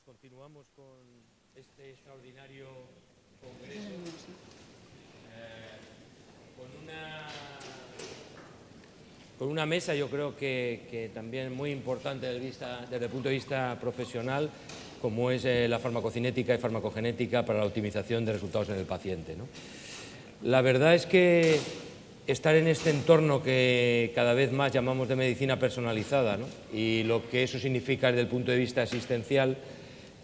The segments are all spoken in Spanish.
Continuamos con este extraordinario congreso con una mesa, yo creo que también muy importante desde el punto de vista profesional, como es la farmacocinética y farmacogenética para la optimización de resultados en el paciente, ¿no? La verdad es que estar en este entorno que cada vez más llamamos de medicina personalizada, ¿no? Y lo que eso significa desde el punto de vista asistencial,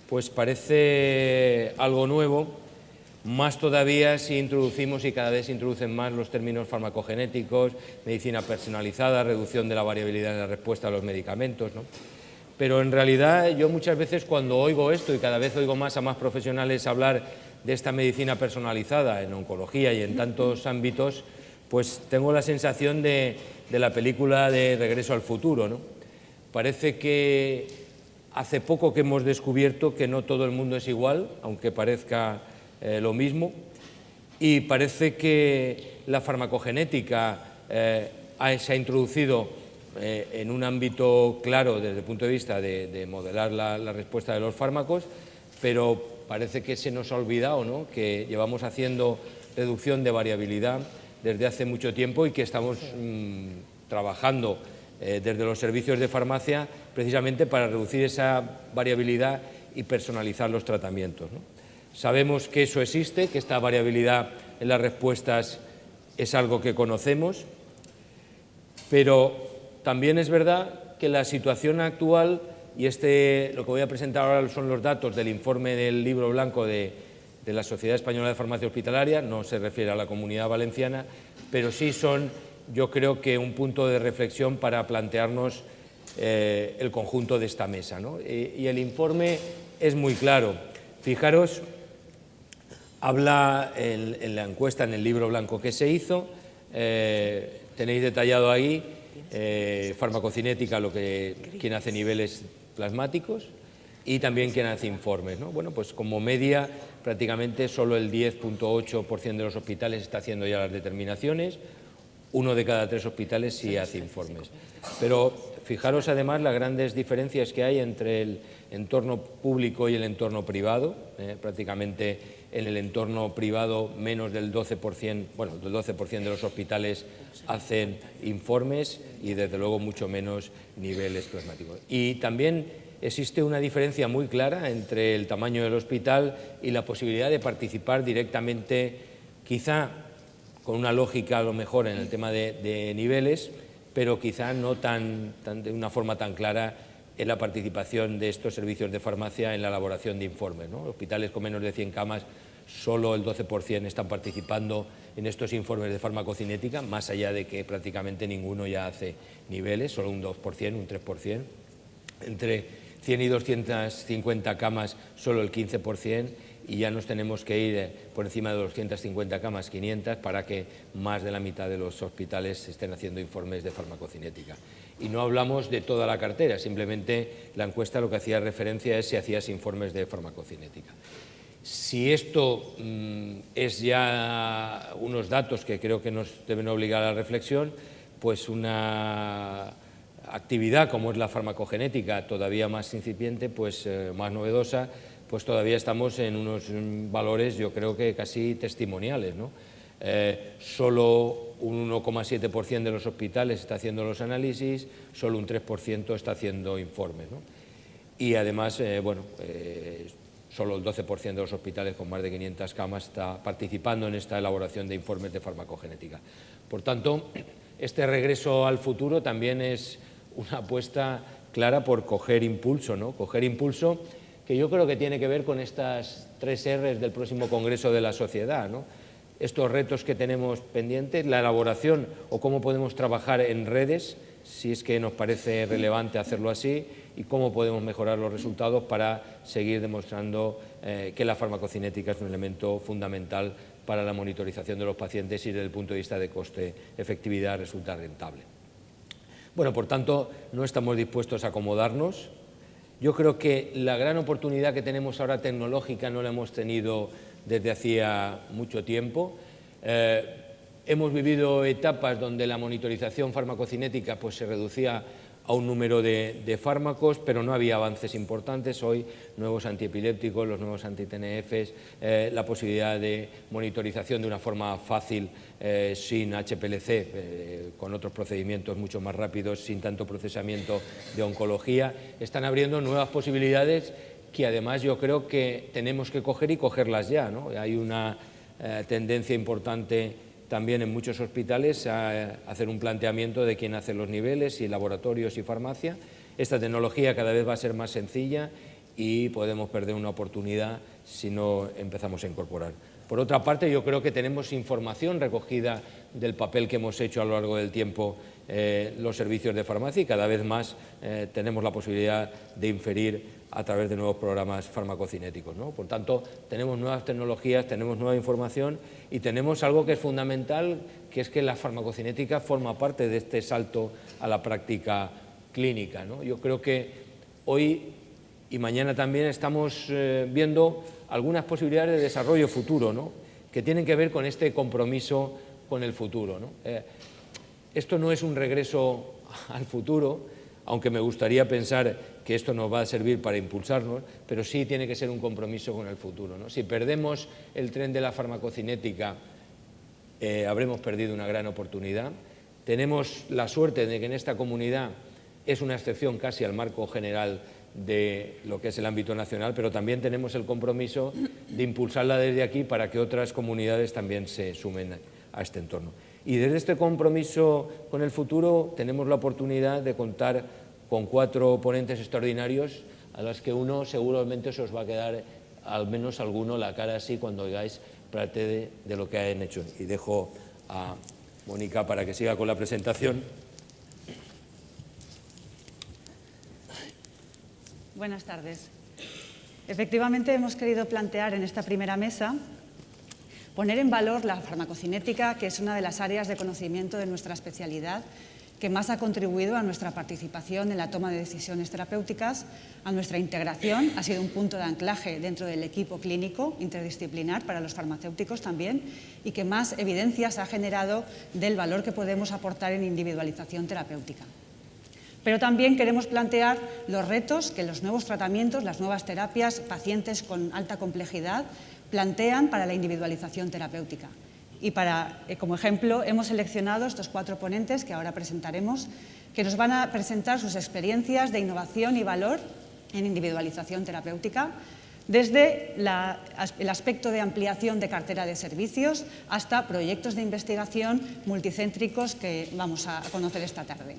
pues parece algo nuevo, más todavía si introducimos y cada vez se introducen más los términos farmacogenéticos, medicina personalizada, reducción de la variabilidad en la respuesta a los medicamentos, ¿no? Pero en realidad yo muchas veces cuando oigo esto, y cada vez oigo más a más profesionales hablar de esta medicina personalizada en oncología y en tantos ámbitos, pues tengo la sensación de la película de Regreso al futuro, ¿no? Parece que hace poco que hemos descubierto que no todo el mundo es igual, aunque parezca lo mismo, y parece que la farmacogenética se ha introducido en un ámbito claro desde el punto de vista de modelar la respuesta de los fármacos, pero parece que se nos ha olvidado, ¿no?, que llevamos haciendo reducción de variabilidad desde hace mucho tiempo y que estamos trabajando desde los servicios de farmacia precisamente para reducir esa variabilidad y personalizar los tratamientos, ¿no? Sabemos que eso existe, que esta variabilidad en las respuestas es algo que conocemos, pero también es verdad que la situación actual, y lo que voy a presentar ahora son los datos del informe del Libro Blanco de la Sociedad Española de Farmacia Hospitalaria, no se refiere a la Comunidad Valenciana, pero sí son, yo creo que un punto de reflexión para plantearnos el conjunto de esta mesa, ¿no? Y el informe es muy claro. Fijaros, habla en la encuesta, en el Libro Blanco que se hizo, tenéis detallado ahí farmacocinética, quien hace niveles plasmáticos, y también quien hace informes, ¿no? Bueno, pues como media prácticamente solo el 10,8% de los hospitales está haciendo ya las determinaciones, 1 de cada 3 hospitales sí hace informes. Pero fijaros además las grandes diferencias que hay entre el entorno público y el entorno privado. Prácticamente en el entorno privado menos del 12%, bueno, del 12% de los hospitales hacen informes y desde luego mucho menos niveles plasmáticos. Y también existe una diferencia muy clara entre el tamaño del hospital y la posibilidad de participar directamente, quizá con una lógica a lo mejor en el tema de niveles, pero quizá no de una forma tan clara en la participación de estos servicios de farmacia en la elaboración de informes, ¿no? Hospitales con menos de 100 camas, solo el 12% están participando en estos informes de farmacocinética, más allá de que prácticamente ninguno ya hace niveles, solo un 2%, un 3%. Entre 100 y 250 camas, solo el 15%, y ya nos tenemos que ir por encima de 250 camas, 500, para que más de la mitad de los hospitales estén haciendo informes de farmacocinética. Y no hablamos de toda la cartera, simplemente la encuesta lo que hacía referencia es si hacías informes de farmacocinética. Si esto es ya unos datos que creo que nos deben obligar a la reflexión, pues una actividad como es la farmacogenética, todavía más incipiente, pues más novedosa, pues todavía estamos en unos valores, yo creo que casi testimoniales, ¿no? Solo un 1,7% de los hospitales está haciendo los análisis, solo un 3% está haciendo informes, ¿no? Y además, solo el 12% de los hospitales con más de 500 camas está participando en esta elaboración de informes de farmacogenética. Por tanto, este regreso al futuro también es una apuesta clara por coger impulso, ¿no? Coger impulso que yo creo que tiene que ver con estas 3 R's del próximo Congreso de la Sociedad, ¿no? Estos retos que tenemos pendientes, la elaboración o cómo podemos trabajar en redes, si es que nos parece relevante hacerlo así, y cómo podemos mejorar los resultados para seguir demostrando que la farmacocinética es un elemento fundamental para la monitorización de los pacientes y desde el punto de vista de coste-efectividad resulta rentable. Bueno, por tanto, no estamos dispuestos a acomodarnos. Yo creo que la gran oportunidad que tenemos ahora tecnológica no la hemos tenido desde hacía mucho tiempo. Hemos vivido etapas donde la monitorización farmacocinética pues, se reducía a un número de fármacos, pero no había avances importantes. Hoy, nuevos antiepilépticos, los nuevos anti-TNFs, la posibilidad de monitorización de una forma fácil, sin HPLC, con otros procedimientos mucho más rápidos, sin tanto procesamiento de oncología, están abriendo nuevas posibilidades que además yo creo que tenemos que coger y cogerlas ya, ¿no? Hay una tendencia importante también en muchos hospitales a hacer un planteamiento de quién hace los niveles, y laboratorios y farmacia. Esta tecnología cada vez va a ser más sencilla y podemos perder una oportunidad si no empezamos a incorporar. Por otra parte, yo creo que tenemos información recogida del papel que hemos hecho a lo largo del tiempo los servicios de farmacia, y cada vez más tenemos la posibilidad de inferir a través de nuevos programas farmacocinéticos, ¿no? Por tanto, tenemos nuevas tecnologías, tenemos nueva información y tenemos algo que es fundamental, que es que la farmacocinética forma parte de este salto a la práctica clínica, ¿no? Yo creo que hoy y mañana también estamos viendo algunas posibilidades de desarrollo futuro, ¿no? Que tienen que ver con este compromiso con el futuro, ¿no? Esto no es un regreso al futuro, aunque me gustaría pensar que esto nos va a servir para impulsarnos, pero sí tiene que ser un compromiso con el futuro, ¿no? Si perdemos el tren de la farmacocinética, habremos perdido una gran oportunidad. Tenemos la suerte de que en esta comunidad es una excepción casi al marco general de lo que es el ámbito nacional, pero también tenemos el compromiso de impulsarla desde aquí para que otras comunidades también se sumen a este entorno. Y desde este compromiso con el futuro tenemos la oportunidad de contar con 4 ponentes extraordinarios, a los que uno seguramente se os va a quedar, al menos alguno, la cara así cuando oigáis parte de lo que han hecho. Y dejo a Mónica para que siga con la presentación. Buenas tardes. Efectivamente, hemos querido plantear en esta primera mesa poner en valor la farmacocinética, que es una de las áreas de conocimiento de nuestra especialidad que más ha contribuido a nuestra participación en la toma de decisiones terapéuticas, a nuestra integración, ha sido un punto de anclaje dentro del equipo clínico interdisciplinar para los farmacéuticos también, y que más evidencias ha generado del valor que podemos aportar en individualización terapéutica. Pero también queremos plantear los retos que los nuevos tratamientos, las nuevas terapias, pacientes con alta complejidad, plantean para la individualización terapéutica. Y como ejemplo, hemos seleccionado estos 4 ponentes que ahora presentaremos, que nos van a presentar sus experiencias de innovación y valor en individualización terapéutica, desde el aspecto de ampliación de cartera de servicios hasta proyectos de investigación multicéntricos que vamos a conocer esta tarde.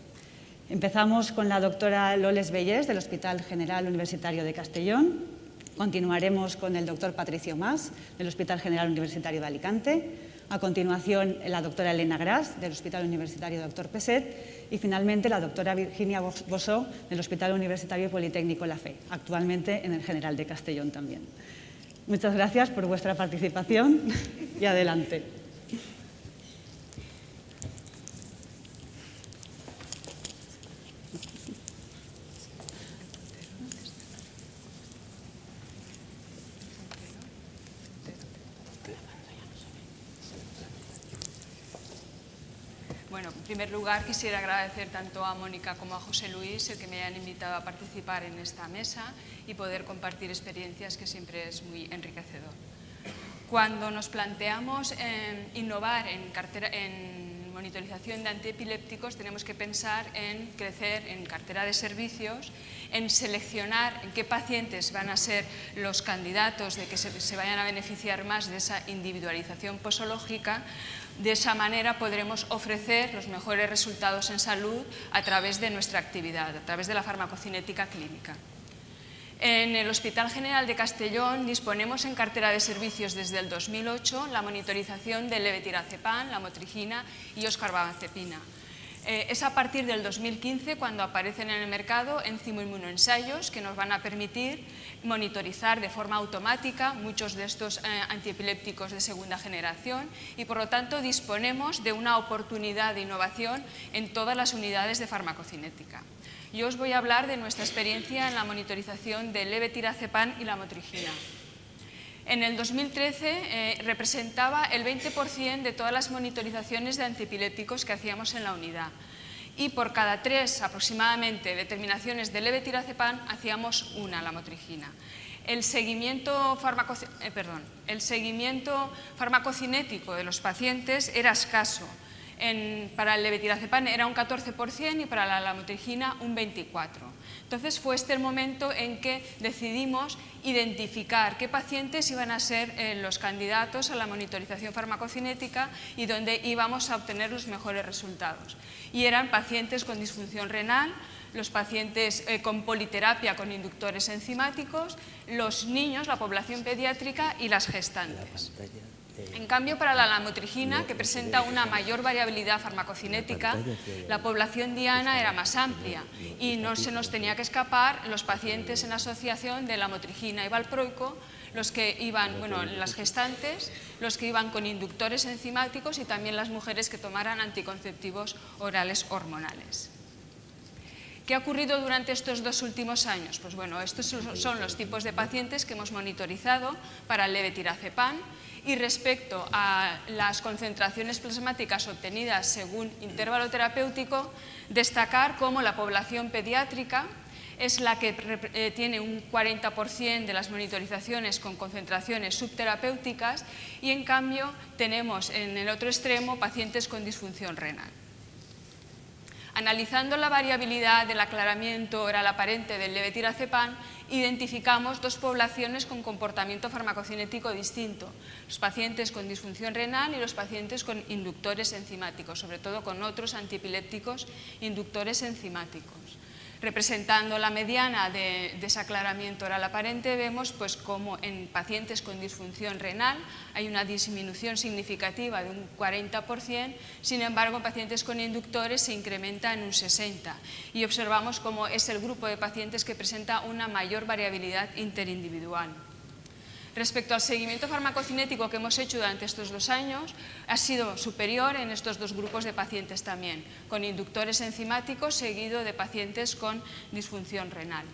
Empezamos con la doctora Loles Bellés, del Hospital General Universitario de Castellón. Continuaremos con el doctor Patricio Mas, del Hospital General Universitario de Alicante. A continuación, la doctora Elena Gras, del Hospital Universitario Dr. Peset. Y finalmente, la doctora Virginia Bossó, del Hospital Universitario Politécnico La Fe, actualmente en el General de Castellón también. Muchas gracias por vuestra participación y adelante. Bueno, en primer lugar quisiera agradecer tanto a Mónica como a José Luis el que me hayan invitado a participar en esta mesa y poder compartir experiencias, que siempre es muy enriquecedor. Cuando nos planteamos innovar en monitorización de antiepilépticos, tenemos que pensar en crecer en cartera de servicios, en seleccionar en qué pacientes van a ser los candidatos de que se vayan a beneficiar más de esa individualización posológica. De esa manera podremos ofrecer los mejores resultados en salud a través de nuestra actividad, a través de la farmacocinética clínica. En el Hospital General de Castellón disponemos en cartera de servicios desde el 2008 la monitorización del levetiracepan, la motrigina y oscarbamazepina. Es a partir del 2015 cuando aparecen en el mercado enzimoinmunoensayos que nos van a permitir monitorizar de forma automática muchos de estos antiepilépticos de segunda generación y por lo tanto disponemos de una oportunidad de innovación en todas las unidades de farmacocinética. Yo os voy a hablar de nuestra experiencia en la monitorización del levetiracepan y la motrigina. En el 2013 representaba el 20% de todas las monitorizaciones de antiepilépticos que hacíamos en la unidad. y por cada 3 aproximadamente determinaciones de levetiracepan hacíamos una lamotrigina. El seguimiento farmacocinético de los pacientes era escaso. Para el levetiracepan era un 14% y para la lamotrigina un 24%. Entonces fue este el momento en que decidimos identificar qué pacientes iban a ser los candidatos a la monitorización farmacocinética y dónde íbamos a obtener los mejores resultados. Y eran pacientes con disfunción renal, los pacientes con politerapia con inductores enzimáticos, los niños, la población pediátrica y las gestantes. En cambio, para la lamotrigina, que presenta una mayor variabilidad farmacocinética, la población diana era más amplia y no se nos tenía que escapar los pacientes en asociación de lamotrigina y valproico, los que iban, las gestantes, los que iban con inductores enzimáticos y también las mujeres que tomaran anticonceptivos orales hormonales. ¿Qué ha ocurrido durante estos 2 últimos años? Pues bueno, estos son los tipos de pacientes que hemos monitorizado para el levetiracepan. Y respecto a las concentraciones plasmáticas obtenidas según intervalo terapéutico, destacar cómo la población pediátrica es la que tiene un 40% de las monitorizaciones con concentraciones subterapéuticas y en cambio tenemos en el otro extremo pacientes con disfunción renal. Analizando la variabilidad del aclaramiento oral aparente del levetiracepan, identificamos 2 poblaciones con comportamiento farmacocinético distinto, los pacientes con disfunción renal y los pacientes con inductores enzimáticos, sobre todo con otros antiepilépticos inductores enzimáticos. Representando la mediana de desaclaramiento oral aparente, vemos pues cómo en pacientes con disfunción renal hay una disminución significativa de un 40%, sin embargo en pacientes con inductores se incrementa en un 60%, y observamos cómo es el grupo de pacientes que presenta una mayor variabilidad interindividual. Respecto al seguimiento farmacocinético que hemos hecho durante estos 2 años, ha sido superior en estos 2 grupos de pacientes también, con inductores enzimáticos seguido de pacientes con disfunción renal.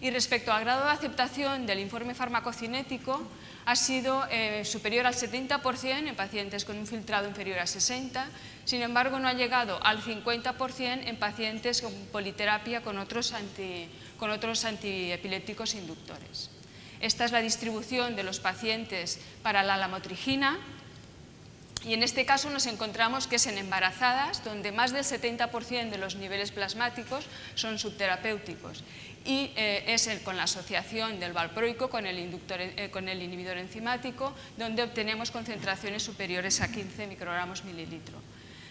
Y respecto al grado de aceptación del informe farmacocinético, ha sido superior al 70% en pacientes con un filtrado inferior a 60, sin embargo no ha llegado al 50% en pacientes con politerapia con otros antiepilépticos inductores. Esta es la distribución de los pacientes para la lamotrigina y en este caso nos encontramos que es en embarazadas, donde más del 70% de los niveles plasmáticos son subterapéuticos y es con la asociación del valproico con el inhibidor enzimático, donde obtenemos concentraciones superiores a 15 microgramos mililitro.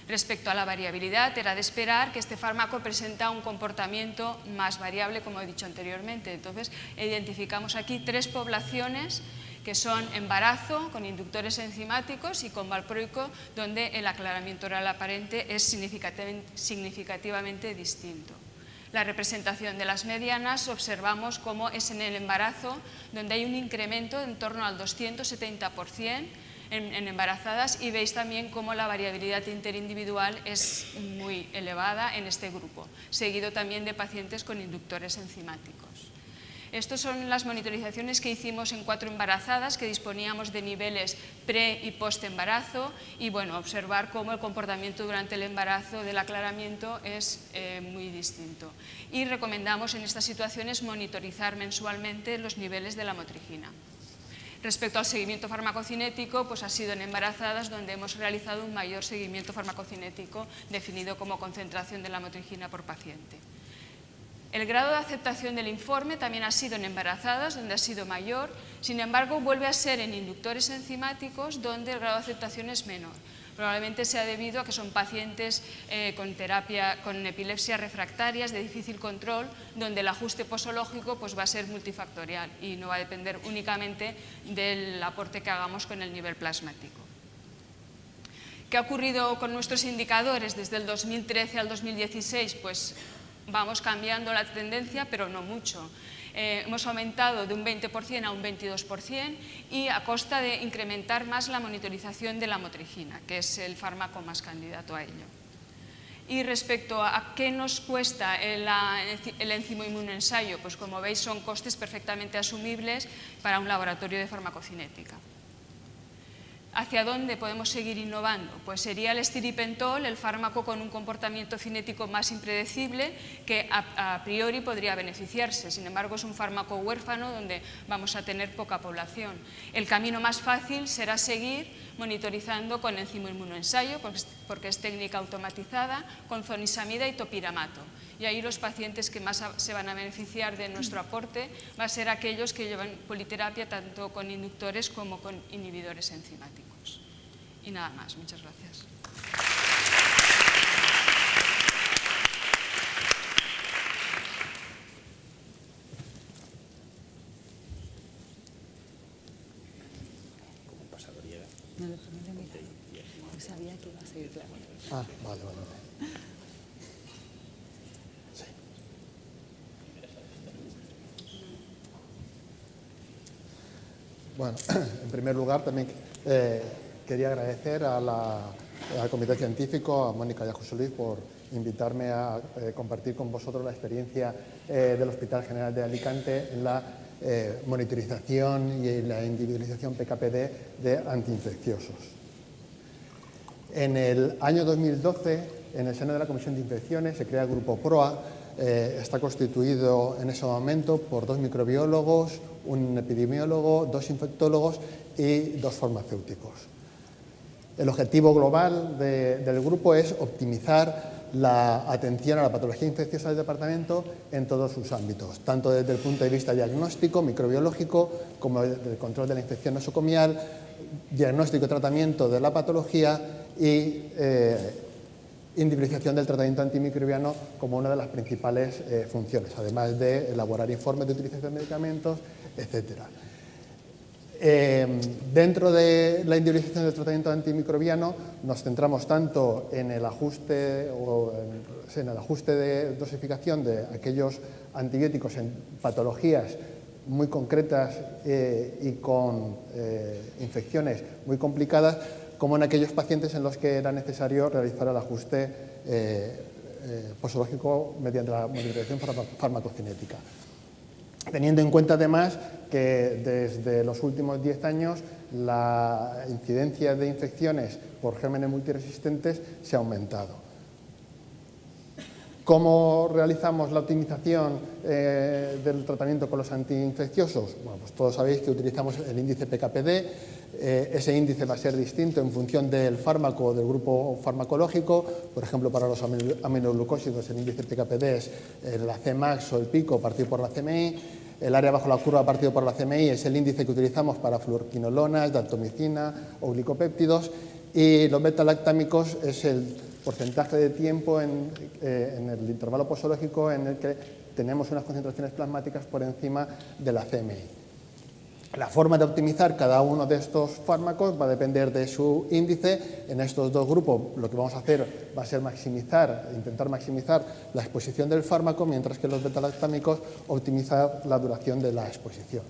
Respecto a la variabilidad, era de esperar que este fármaco presenta un comportamiento más variable, como he dicho anteriormente. Entonces, identificamos aquí 3 poblaciones que son embarazo, con inductores enzimáticos y con valproico, donde el aclaramiento oral aparente es significativamente distinto. La representación de las medianas observamos cómo es en el embarazo, donde hay un incremento en torno al 270%, en embarazadas, y veis también cómo la variabilidad interindividual es muy elevada en este grupo, seguido también de pacientes con inductores enzimáticos. Estas son las monitorizaciones que hicimos en 4 embarazadas, que disponíamos de niveles pre y post embarazo, y bueno, observar cómo el comportamiento durante el embarazo del aclaramiento es muy distinto. Y recomendamos en estas situaciones monitorizar mensualmente los niveles de lamotrigina. Respecto al seguimiento farmacocinético, pues ha sido en embarazadas donde hemos realizado un mayor seguimiento farmacocinético definido como concentración de lamotrigina por paciente. El grado de aceptación del informe también ha sido en embarazadas, donde ha sido mayor, sin embargo vuelve a ser en inductores enzimáticos, donde el grado de aceptación es menor. Probablemente sea debido a que son pacientes con epilepsias refractarias de difícil control, donde el ajuste posológico pues, va a ser multifactorial y no va a depender únicamente del aporte que hagamos con el nivel plasmático. ¿Qué ha ocurrido con nuestros indicadores desde el 2013 al 2016? Pues vamos cambiando la tendencia, pero no mucho. Hemos aumentado de un 20% a un 22% y a costa de incrementar más la monitorización de la lamotrigina, que es el fármaco más candidato a ello. Y respecto a qué nos cuesta el enzimoinmunoensayo, pues como veis son costes perfectamente asumibles para un laboratorio de farmacocinética. ¿Hacia dónde podemos seguir innovando? Pues sería el estiripentol, el fármaco con un comportamiento cinético más impredecible que a priori podría beneficiarse. Sin embargo, es un fármaco huérfano donde vamos a tener poca población. El camino más fácil será seguir monitorizando con enzimo inmunoensayo, porque es técnica automatizada, con zonisamida y topiramato. Y ahí los pacientes que más se van a beneficiar de nuestro aporte va a ser aquellos que llevan politerapia tanto con inductores como con inhibidores enzimáticos. Y nada más, muchas gracias. No sabía que iba a seguir claro. Ah, vale. Sí. Bueno, en primer lugar también quería agradecer al Comité Científico, a Mónica y a José Luis, por invitarme a compartir con vosotros la experiencia del Hospital General de Alicante en la monitorización y la individualización PKPD de antiinfecciosos. En el año 2012, en el seno de la Comisión de Infecciones, se crea el Grupo PROA. Está constituido en ese momento por 2 microbiólogos, un epidemiólogo, 2 infectólogos y 2 farmacéuticos. El objetivo global del grupo es optimizar la atención a la patología infecciosa del departamento en todos sus ámbitos, tanto desde el punto de vista diagnóstico, microbiológico, como del control de la infección nosocomial, diagnóstico y tratamiento de la patología y individualización del tratamiento antimicrobiano como una de las principales funciones, además de elaborar informes de utilización de medicamentos, etc. Dentro de la individualización del tratamiento antimicrobiano nos centramos tanto en el ajuste de dosificación de aquellos antibióticos en patologías muy concretas y con infecciones muy complicadas, como en aquellos pacientes en los que era necesario realizar el ajuste posológico mediante la monitorización farmacocinética. Teniendo en cuenta además que desde los últimos 10 años la incidencia de infecciones por gérmenes multiresistentes se ha aumentado. ¿Cómo realizamos la optimización del tratamiento con los antiinfecciosos? Bueno, pues todos sabéis que utilizamos el índice PKPD. Ese índice va a ser distinto en función del fármaco o del grupo farmacológico. Por ejemplo, para los aminoglucósidos el índice PKPD es la Cmax o el pico partido por la CMI. El área bajo la curva partido por la CMI es el índice que utilizamos para fluorquinolonas, daptomicina o glicopéptidos. Y los beta-lactámicos es el porcentaje de tiempo en el intervalo posológico en el que tenemos unas concentraciones plasmáticas por encima de la CMI. La forma de optimizar cada uno de estos fármacos va a depender de su índice. En estos 2 grupos lo que vamos a hacer va a ser intentar maximizar la exposición del fármaco, mientras que los beta-lactámicos optimizar la duración de la exposición.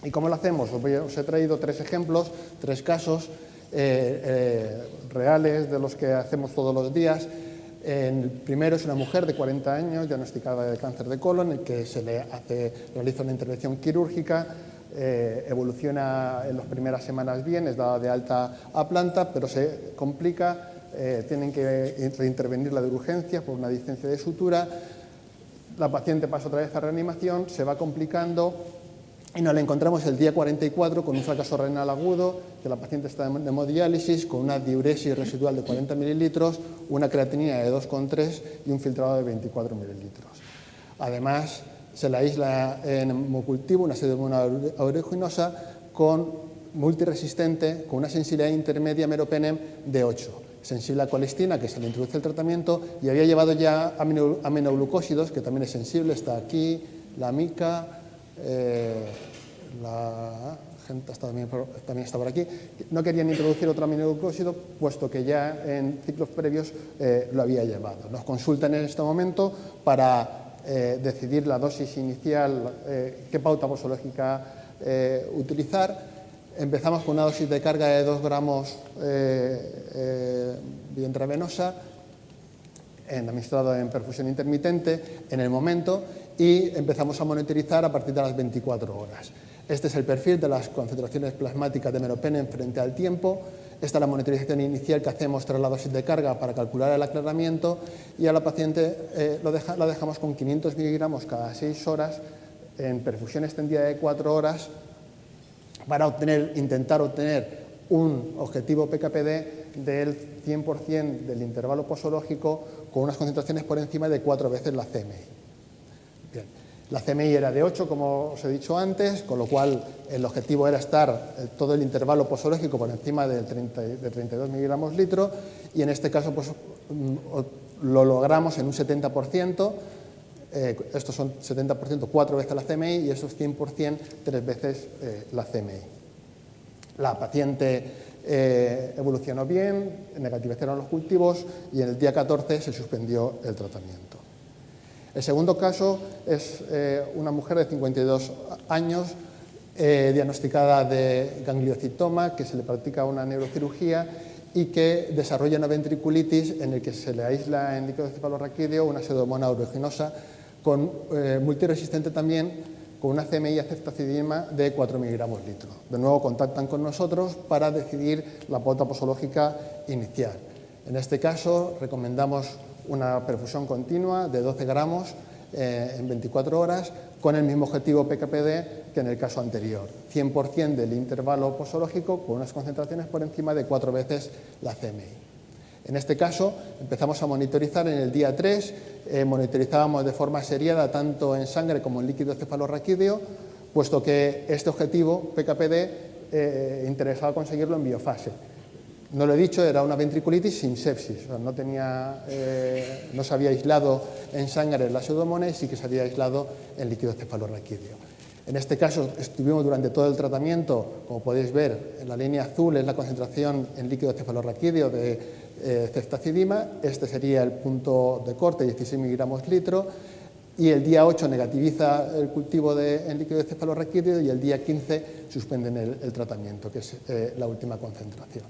¿Y cómo lo hacemos? Os he traído 3 ejemplos, 3 casos reales de los que hacemos todos los días. El primero es una mujer de 40 años diagnosticada de cáncer de colon, en el que se le realiza una intervención quirúrgica, evoluciona en las primeras semanas bien, es dada de alta a planta, pero se complica, tienen que reintervenirla de urgencia por una discencia de sutura. La paciente pasa otra vez a reanimación, se va complicando y nos la encontramos el día 44 con un fracaso renal agudo, que la paciente está en hemodiálisis, con una diuresis residual de 40 mililitros, una creatinina de 2,3 y un filtrado de 24 mililitros. Además, se la aísla en hemocultivo, una pseudomonas aeruginosa con multiresistente, con una sensibilidad intermedia meropenem de 8. Sensible a colistina, que se le introduce el tratamiento, y había llevado ya aminoglucósidos, que también es sensible, está aquí, la mica, la gente también está por aquí. No querían introducir otro aminoglucósido, puesto que ya en ciclos previos lo había llevado. Nos consultan en este momento para decidir la dosis inicial, qué pauta posológica utilizar. Empezamos con una dosis de carga de 2 gramos vía intravenosa, administrado en perfusión intermitente en el momento, y empezamos a monitorizar a partir de las 24 horas. Este es el perfil de las concentraciones plasmáticas de meropenem frente al tiempo. Esta es la monitorización inicial que hacemos tras la dosis de carga para calcular el aclaramiento, y a la paciente la dejamos con 500 miligramos cada 6 horas en perfusión extendida de 4 horas para intentar obtener un objetivo PKPD del 100% del intervalo posológico con unas concentraciones por encima de 4 veces la CMI. Bien. La CMI era de 8, como os he dicho antes, con lo cual el objetivo era estar todo el intervalo posológico por encima de 32 miligramos litro, y en este caso pues, lo logramos en un 70%, estos son 70%, 4 veces la CMI, y estos 100%, 3 veces la CMI. La paciente evolucionó bien, negativizaron los cultivos y en el día 14 se suspendió el tratamiento. El segundo caso es una mujer de 52 años diagnosticada de gangliocitoma, que se le practica una neurocirugía y que desarrolla una ventriculitis en el que se le aísla en líquido cefalorraquídeo una pseudomonas aeruginosa multiresistente también, con una CMI ceftazidima de 4 miligramos litro. De nuevo contactan con nosotros para decidir la pauta posológica inicial. En este caso recomendamos una perfusión continua de 12 gramos en 24 horas con el mismo objetivo PKPD que en el caso anterior, 100% del intervalo posológico con unas concentraciones por encima de 4 veces la CMI. En este caso empezamos a monitorizar en el día 3, monitorizábamos de forma seriada tanto en sangre como en líquido cefalorraquídeo, puesto que este objetivo PKPD interesaba conseguirlo en biofase. No lo he dicho, era una ventriculitis sin sepsis, o sea, no se había aislado en sangre la pseudomonas, sí que se había aislado en líquido cefalorraquídeo. En este caso estuvimos durante todo el tratamiento, como podéis ver, en la línea azul es la concentración en líquido cefalorraquídeo de ceftazidima, este sería el punto de corte, 16 miligramos litro, y el día 8 negativiza el cultivo en líquido cefalorraquídeo y el día 15 suspenden el tratamiento, que es la última concentración.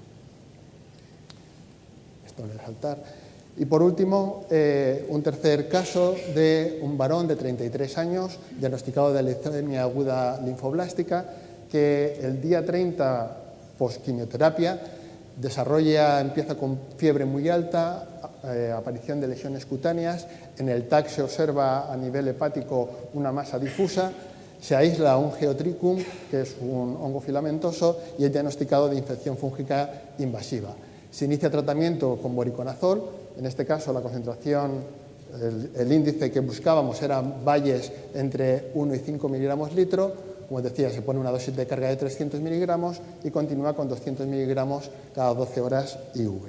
Esto lo voy a saltar. Y por último, un tercer caso de un varón de 33 años, diagnosticado de leucemia aguda linfoblástica, que el día 30, posquimioterapia, empieza con fiebre muy alta, aparición de lesiones cutáneas, en el TAC se observa a nivel hepático una masa difusa, se aísla un geotrichum, que es un hongo filamentoso, y es diagnosticado de infección fúngica invasiva. Se inicia tratamiento con voriconazol, en este caso la concentración, el índice que buscábamos eran valles entre 1 y 5 miligramos litro. Como os decía, se pone una dosis de carga de 300 miligramos y continúa con 200 miligramos cada 12 horas IV.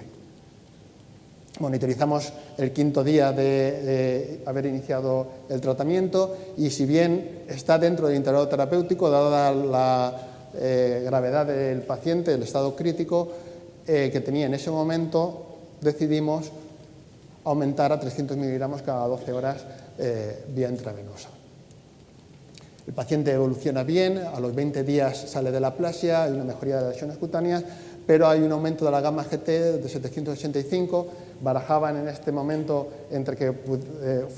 Monitorizamos el quinto día de haber iniciado el tratamiento y, si bien está dentro del intervalo terapéutico, dada la gravedad del paciente, el estado crítico que tenía en ese momento, decidimos aumentar a 300 miligramos cada 12 horas vía intravenosa. El paciente evoluciona bien, a los 20 días sale de la aplasia, hay una mejoría de las lesiones cutáneas, pero hay un aumento de la gamma GT de 785, barajaban en este momento entre que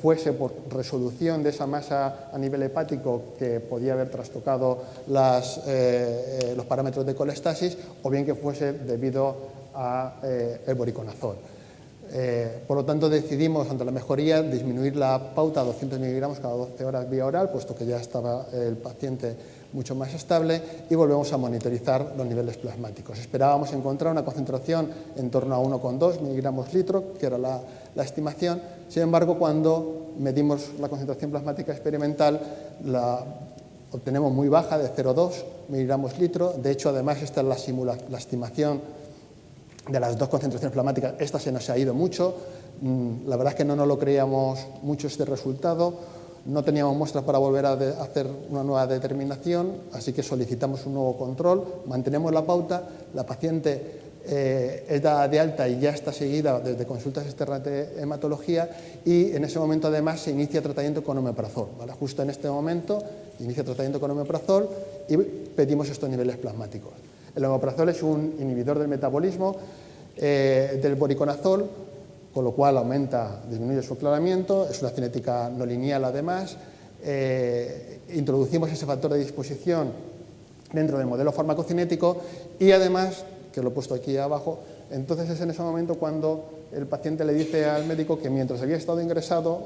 fuese por resolución de esa masa a nivel hepático que podía haber trastocado los parámetros de colestasis, o bien que fuese debido al voriconazol. Por lo tanto, decidimos, ante la mejoría, disminuir la pauta a 200 miligramos cada 12 horas vía oral, puesto que ya estaba el paciente mucho más estable, y volvemos a monitorizar los niveles plasmáticos. Esperábamos encontrar una concentración en torno a 1,2 miligramos litro, que era la estimación. Sin embargo, cuando medimos la concentración plasmática experimental, la obtenemos muy baja, de 0,2 miligramos litro. De hecho, además, esta es la estimación de las dos concentraciones plasmáticas. Esta se nos ha ido mucho. La verdad es que no nos lo creíamos mucho este resultado. No teníamos muestras para volver a hacer una nueva determinación, así que solicitamos un nuevo control, mantenemos la pauta, la paciente es dada de alta y ya está seguida desde consultas externas de hematología, y en ese momento además se inicia tratamiento con omeprazol, ¿vale? Justo en este momento inicia tratamiento con omeprazol y pedimos estos niveles plasmáticos. El omeprazol es un inhibidor del metabolismo del voriconazol, con lo cual disminuye su aclaramiento, es una cinética no lineal además. Introducimos ese factor de disposición dentro del modelo farmacocinético y además, que lo he puesto aquí abajo, entonces es en ese momento cuando el paciente le dice al médico que mientras había estado ingresado,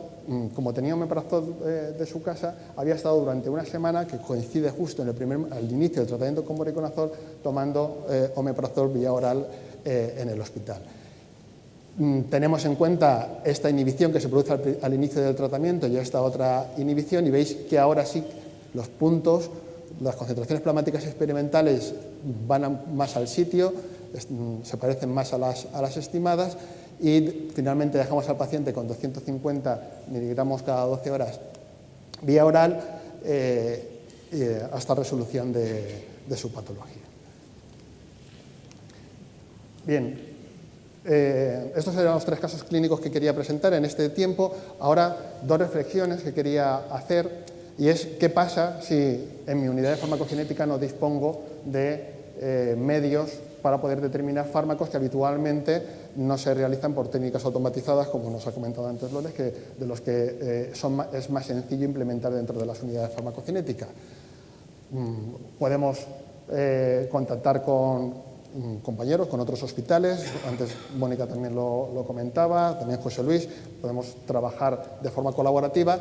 como tenía omeprazol de su casa, había estado durante una semana, que coincide justo al inicio del tratamiento con voriconazol, tomando omeprazol vía oral en el hospital. Tenemos en cuenta esta inhibición que se produce al inicio del tratamiento y esta otra inhibición, y veis que ahora sí los puntos, las concentraciones plasmáticas experimentales van más al sitio, se parecen más a las estimadas, y finalmente dejamos al paciente con 250 miligramos cada 12 horas vía oral hasta resolución de su patología. Bien, estos eran los 3 casos clínicos que quería presentar en este tiempo. Ahora 2 reflexiones que quería hacer, y es qué pasa si en mi unidad de farmacocinética no dispongo de medios para poder determinar fármacos que habitualmente no se realizan por técnicas automatizadas, como nos ha comentado antes Loles, de los que es más sencillo implementar dentro de las unidades de farmacocinética. Podemos contactar con compañeros, con otros hospitales, antes Mónica también lo comentaba, también José Luis, podemos trabajar de forma colaborativa.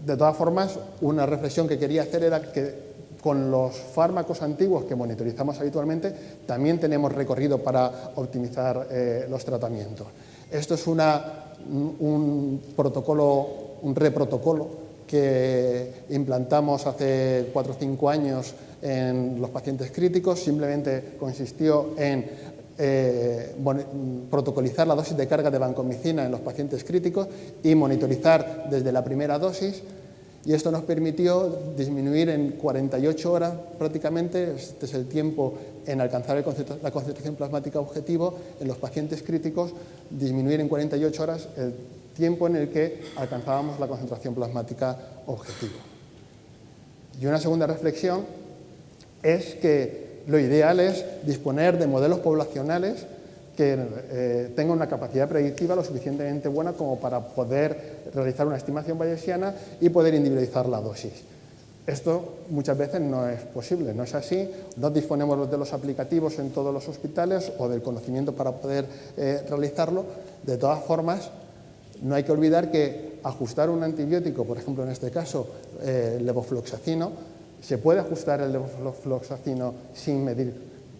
De todas formas, una reflexión que quería hacer era que con los fármacos antiguos que monitorizamos habitualmente, también tenemos recorrido para optimizar los tratamientos. Esto es un reprotocolo que implantamos hace 4 o 5 años en los pacientes críticos. Simplemente consistió en protocolizar la dosis de carga de vancomicina en los pacientes críticos y monitorizar desde la primera dosis. Y esto nos permitió disminuir en 48 horas prácticamente, este es el tiempo en alcanzar la concentración plasmática objetivo en los pacientes críticos, disminuir en 48 horas el tiempo en el que alcanzábamos la concentración plasmática objetivo. Y una segunda reflexión es que lo ideal es disponer de modelos poblacionales que tengan una capacidad predictiva lo suficientemente buena como para poder realizar una estimación bayesiana y poder individualizar la dosis. Esto muchas veces no es posible, no es así, no disponemos de los aplicativos en todos los hospitales o del conocimiento para poder realizarlo. De todas formas, no hay que olvidar que ajustar un antibiótico, por ejemplo en este caso levofloxacino, ¿se puede ajustar el levofloxacino sin medir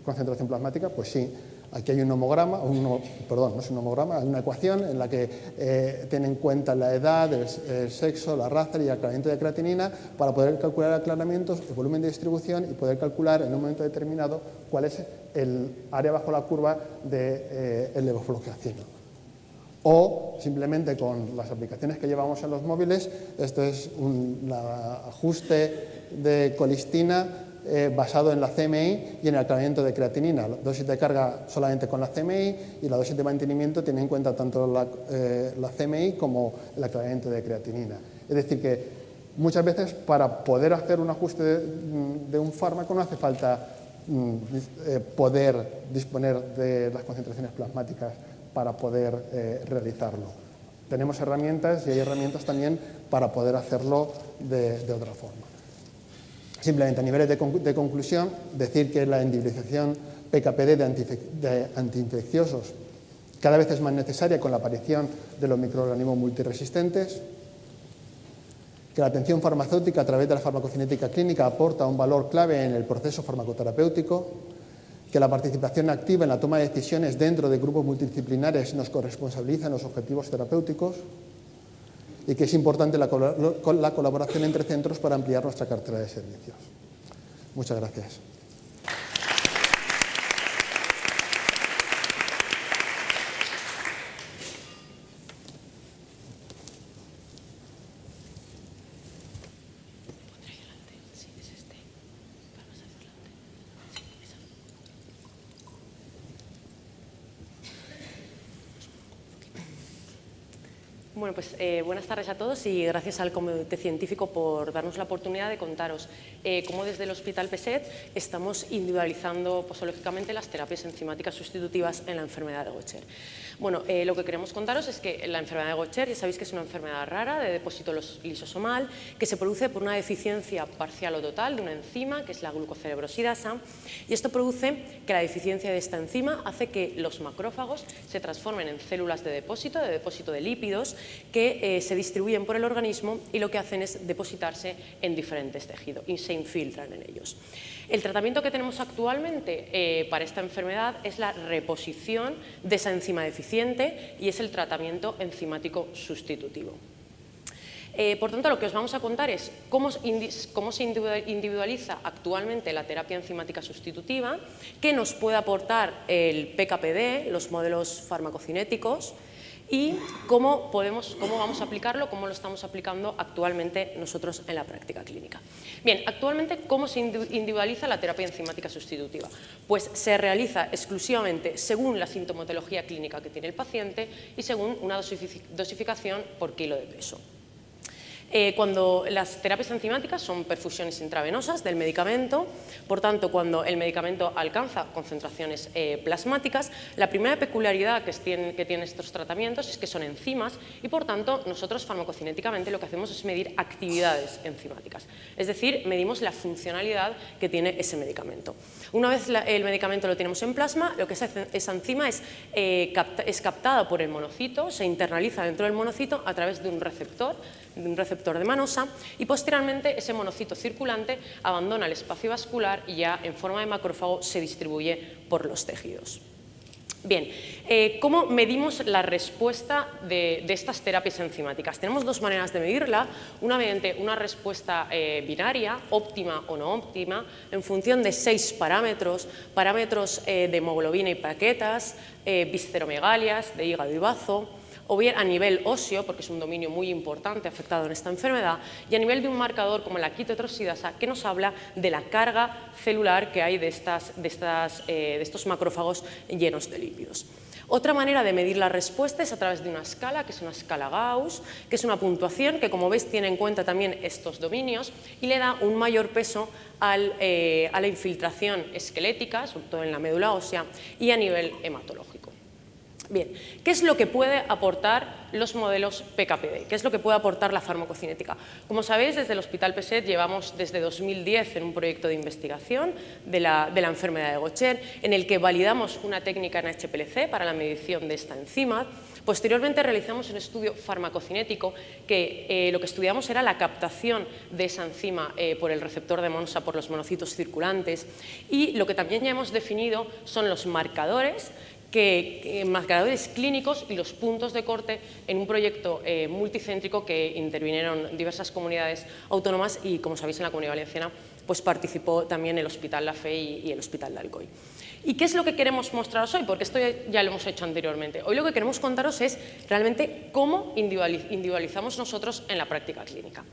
concentración plasmática? Pues sí. Aquí hay un homograma, no es un homograma, hay una ecuación en la que tiene en cuenta la edad, el sexo, la raza y el aclaramiento de creatinina para poder calcular aclaramientos, el volumen de distribución y poder calcular en un momento determinado cuál es el área bajo la curva del levofloxacino. O simplemente con las aplicaciones que llevamos en los móviles, esto es un ajuste de colistina basado en la CMI y en el aclaramiento de creatinina. La dosis de carga solamente con la CMI y la dosis de mantenimiento tiene en cuenta tanto la CMI como el aclaramiento de creatinina. Es decir, que muchas veces para poder hacer un ajuste de un fármaco no hace falta poder disponer de las concentraciones plasmáticas para poder realizarlo. Tenemos herramientas y hay herramientas también para poder hacerlo de otra forma. Simplemente a niveles de conclusión, decir que la individualización PKPD de antiinfecciosos cada vez es más necesaria con la aparición de los microorganismos multiresistentes, que la atención farmacéutica a través de la farmacocinética clínica aporta un valor clave en el proceso farmacoterapéutico, que la participación activa en la toma de decisiones dentro de grupos multidisciplinares nos corresponsabiliza en los objetivos terapéuticos, y que es importante la colaboración entre centros para ampliar nuestra cartera de servicios. Muchas gracias. Bueno, pues buenas tardes a todos y gracias al Comité Científico por darnos la oportunidad de contaros cómo desde el Hospital PESET estamos individualizando posológicamente las terapias enzimáticas sustitutivas en la enfermedad de Gaucher. Bueno, lo que queremos contaros es que la enfermedad de Gaucher, ya sabéis que es una enfermedad rara de depósito lisosomal que se produce por una deficiencia parcial o total de una enzima que es la glucocerebrosidasa, y esto produce que la deficiencia de esta enzima hace que los macrófagos se transformen en células de depósito de lípidos que se distribuyen por el organismo y lo que hacen es depositarse en diferentes tejidos y se infiltran en ellos. El tratamiento que tenemos actualmente para esta enfermedad es la reposición de esa enzima deficiente y es el tratamiento enzimático sustitutivo. Por tanto, lo que os vamos a contar es cómo se individualiza actualmente la terapia enzimática sustitutiva, qué nos puede aportar el PKPD, los modelos farmacocinéticos, y cómo vamos a aplicarlo, cómo lo estamos aplicando actualmente nosotros en la práctica clínica. Bien, actualmente, ¿cómo se individualiza la terapia enzimática sustitutiva? Pues se realiza exclusivamente según la sintomatología clínica que tiene el paciente y según una dosificación por kilo de peso. Cuando las terapias enzimáticas son perfusiones intravenosas del medicamento, por tanto, cuando el medicamento alcanza concentraciones plasmáticas, la primera peculiaridad que tienen estos tratamientos es que son enzimas y, por tanto, nosotros farmacocinéticamente lo que hacemos es medir actividades enzimáticas, es decir, medimos la funcionalidad que tiene ese medicamento. Una vez el medicamento lo tenemos en plasma, lo que esa enzima es captada por el monocito, se internaliza dentro del monocito a través de un receptor de manosa y posteriormente ese monocito circulante abandona el espacio vascular y ya en forma de macrófago se distribuye por los tejidos. Bien, ¿cómo medimos la respuesta de estas terapias enzimáticas? Tenemos dos maneras de medirla, una mediante una respuesta binaria, óptima o no óptima, en función de 6 parámetros de hemoglobina y plaquetas, visceromegalias, de hígado y bazo, o bien a nivel óseo, porque es un dominio muy importante afectado en esta enfermedad, y a nivel de un marcador como la quitoheteroxidasa, que nos habla de la carga celular que hay de estos macrófagos llenos de lípidos. Otra manera de medir la respuesta es a través de una escala, que es una escala Gauss, que es una puntuación que, como veis, tiene en cuenta también estos dominios y le da un mayor peso a la infiltración esquelética, sobre todo en la médula ósea, y a nivel hematológico. Bien, ¿qué es lo que puede aportar los modelos PKPD? ¿Qué es lo que puede aportar la farmacocinética? Como sabéis, desde el Hospital PESET llevamos desde 2010 en un proyecto de investigación de la enfermedad de Gaucher, en el que validamos una técnica en HPLC para la medición de esta enzima. Posteriormente realizamos un estudio farmacocinético que lo que estudiamos era la captación de esa enzima por el receptor de Monsa por los monocitos circulantes, y lo que también ya hemos definido son los marcadores clínicos y los puntos de corte en un proyecto multicéntrico que intervinieron diversas comunidades autónomas y, como sabéis, en la Comunidad Valenciana pues participó también el Hospital La Fe y el Hospital de Alcoy. ¿Y qué es lo que queremos mostraros hoy? Porque esto ya lo hemos hecho anteriormente. Hoy lo que queremos contaros es realmente cómo individualizamos nosotros en la práctica clínica.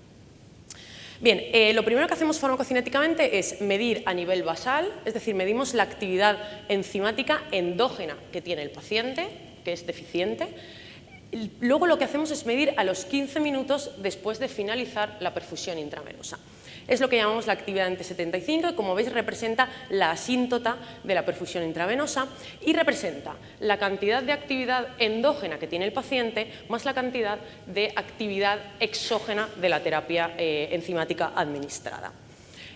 Bien, lo primero que hacemos farmacocinéticamente es medir a nivel basal, es decir, medimos la actividad enzimática endógena que tiene el paciente, que es deficiente. Luego lo que hacemos es medir a los 15 minutos después de finalizar la perfusión intravenosa. Es lo que llamamos la actividad en T75 y, como veis, representa la asíntota de la perfusión intravenosa y representa la cantidad de actividad endógena que tiene el paciente más la cantidad de actividad exógena de la terapia enzimática administrada.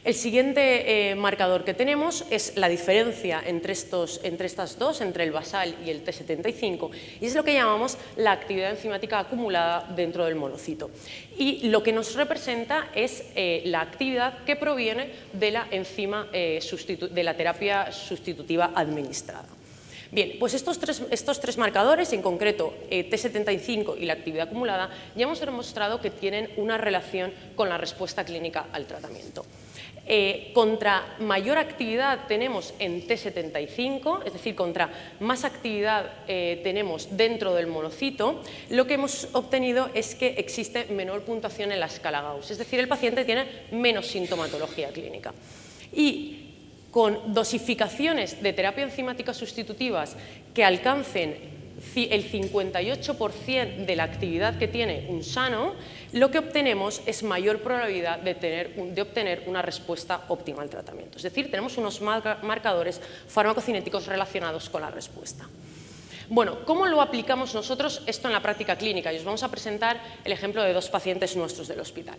El siguiente marcador que tenemos es la diferencia entre estas dos, entre el basal y el T75, y es lo que llamamos la actividad enzimática acumulada dentro del monocito. Y lo que nos representa es la actividad que proviene de la enzima de la terapia sustitutiva administrada. Bien, pues estos tres marcadores, en concreto T75 y la actividad acumulada, ya hemos demostrado que tienen una relación con la respuesta clínica al tratamiento. Contra mayor actividad tenemos en T75, es decir, contra más actividad tenemos dentro del monocito, lo que hemos obtenido es que existe menor puntuación en la escala Gauss, es decir, el paciente tiene menos sintomatología clínica. Y con dosificaciones de terapia enzimática sustitutivas que alcancen el 58% de la actividad que tiene un sano, lo que obtenemos es mayor probabilidad de obtener una respuesta óptima al tratamiento. Es decir, tenemos unos marcadores farmacocinéticos relacionados con la respuesta. Bueno, ¿cómo lo aplicamos nosotros esto en la práctica clínica? Y os vamos a presentar el ejemplo de 2 pacientes nuestros del hospital.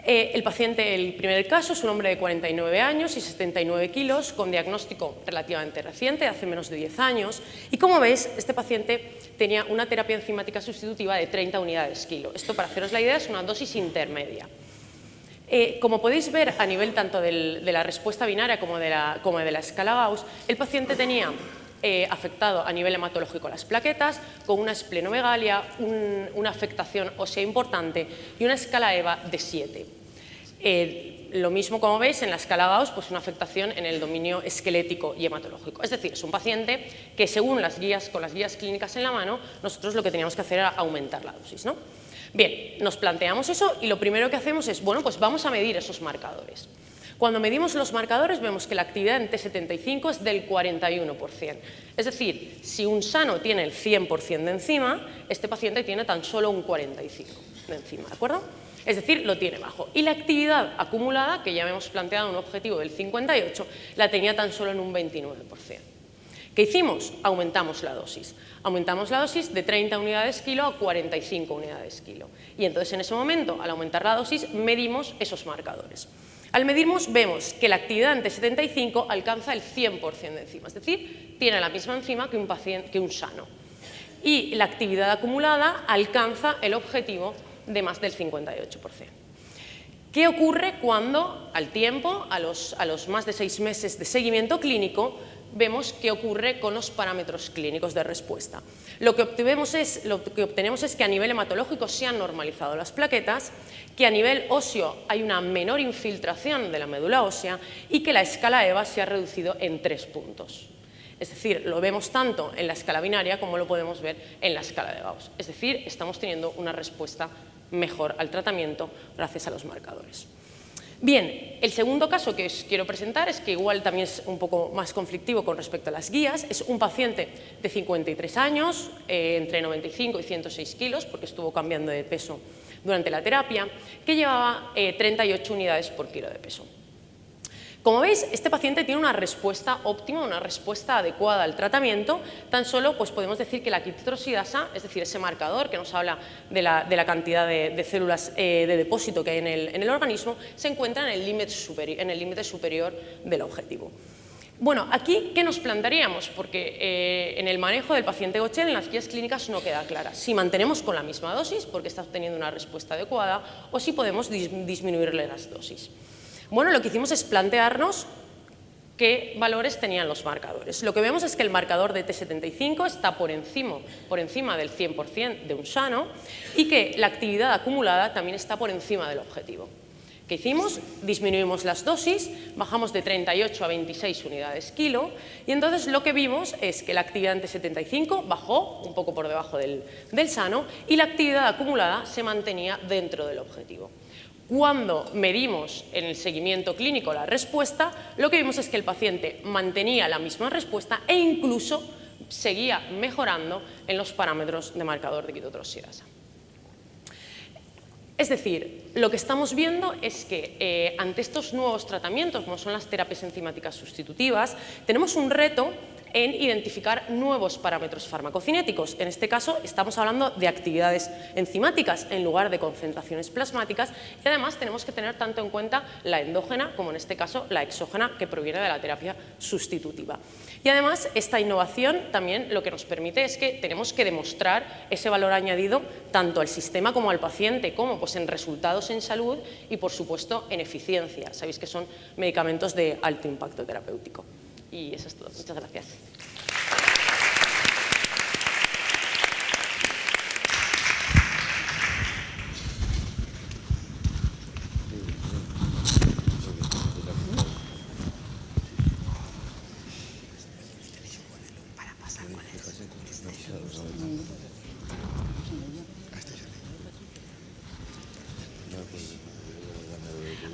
El paciente, el primer caso, es un hombre de 49 años y 79 kilos, con diagnóstico relativamente reciente, hace menos de 10 años. Y como veis, este paciente tenía una terapia enzimática sustitutiva de 30 unidades kilo. Esto, para haceros la idea, es una dosis intermedia. Como podéis ver, a nivel tanto de la respuesta binaria como de la escala Gauss, el paciente tenía afectado a nivel hematológico las plaquetas, con una esplenomegalia, una afectación ósea importante y una escala EVA de 7. Lo mismo, como veis, en la escala Gauss, pues una afectación en el dominio esquelético y hematológico. Es decir, es un paciente que, según las guías, con las guías clínicas en la mano, nosotros lo que teníamos que hacer era aumentar la dosis, ¿no? Bien, nos planteamos eso y lo primero que hacemos es, bueno, pues vamos a medir esos marcadores. Cuando medimos los marcadores vemos que la actividad en T75 es del 41%. Es decir, si un sano tiene el 100% de enzima, este paciente tiene tan solo un 45% de enzima, ¿de acuerdo? Es decir, lo tiene bajo. Y la actividad acumulada, que ya hemos planteado un objetivo del 58%, la tenía tan solo en un 29%. ¿Qué hicimos? Aumentamos la dosis. Aumentamos la dosis de 30 unidades kilo a 45 unidades kilo. Y entonces, en ese momento, al aumentar la dosis, medimos esos marcadores. Al medirnos, vemos que la actividad en T75 alcanza el 100% de enzima, es decir, tiene la misma enzima que un sano. Y la actividad acumulada alcanza el objetivo de más del 58%. ¿Qué ocurre cuando, al tiempo, a los más de 6 meses de seguimiento clínico, vemos qué ocurre con los parámetros clínicos de respuesta? Lo que obtenemos es que a nivel hematológico se han normalizado las plaquetas, que a nivel óseo hay una menor infiltración de la médula ósea y que la escala EVA se ha reducido en 3 puntos. Es decir, lo vemos tanto en la escala binaria como lo podemos ver en la escala de Gauss. Es decir, estamos teniendo una respuesta mejor al tratamiento gracias a los marcadores. Bien, el segundo caso que os quiero presentar es que igual también es un poco más conflictivo con respecto a las guías. Es un paciente de 53 años, entre 95 y 106 kilos, porque estuvo cambiando de peso durante la terapia, que llevaba 38 unidades por kilo de peso. Como veis, este paciente tiene una respuesta óptima, una respuesta adecuada al tratamiento. Tan solo pues podemos decir que la quitosidasa, es decir, ese marcador que nos habla de la cantidad de células de depósito que hay en el organismo, se encuentra en el límite superior del objetivo. Bueno, aquí, ¿qué nos plantearíamos? Porque en el manejo del paciente Gaucher en las guías clínicas no queda clara si mantenemos con la misma dosis porque está obteniendo una respuesta adecuada o si podemos disminuirle las dosis. Bueno, lo que hicimos es plantearnos qué valores tenían los marcadores. Lo que vemos es que el marcador de T75 está por encima del 100% de un sano y que la actividad acumulada también está por encima del objetivo. ¿Qué hicimos? Disminuimos las dosis, bajamos de 38 a 26 unidades kilo y entonces lo que vimos es que la actividad en T75 bajó un poco por debajo del sano y la actividad acumulada se mantenía dentro del objetivo. Cuando medimos en el seguimiento clínico la respuesta, lo que vimos es que el paciente mantenía la misma respuesta e incluso seguía mejorando en los parámetros de marcador de quitosidasa. Es decir, lo que estamos viendo es que ante estos nuevos tratamientos, como son las terapias enzimáticas sustitutivas, tenemos un reto en identificar nuevos parámetros farmacocinéticos. En este caso estamos hablando de actividades enzimáticas en lugar de concentraciones plasmáticas y además tenemos que tener tanto en cuenta la endógena como en este caso la exógena que proviene de la terapia sustitutiva. Y además esta innovación también lo que nos permite es que tenemos que demostrar ese valor añadido tanto al sistema como al paciente, como pues en resultados en salud y por supuesto en eficiencia. Sabéis que son medicamentos de alto impacto terapéutico. Y eso es todo. Muchas gracias.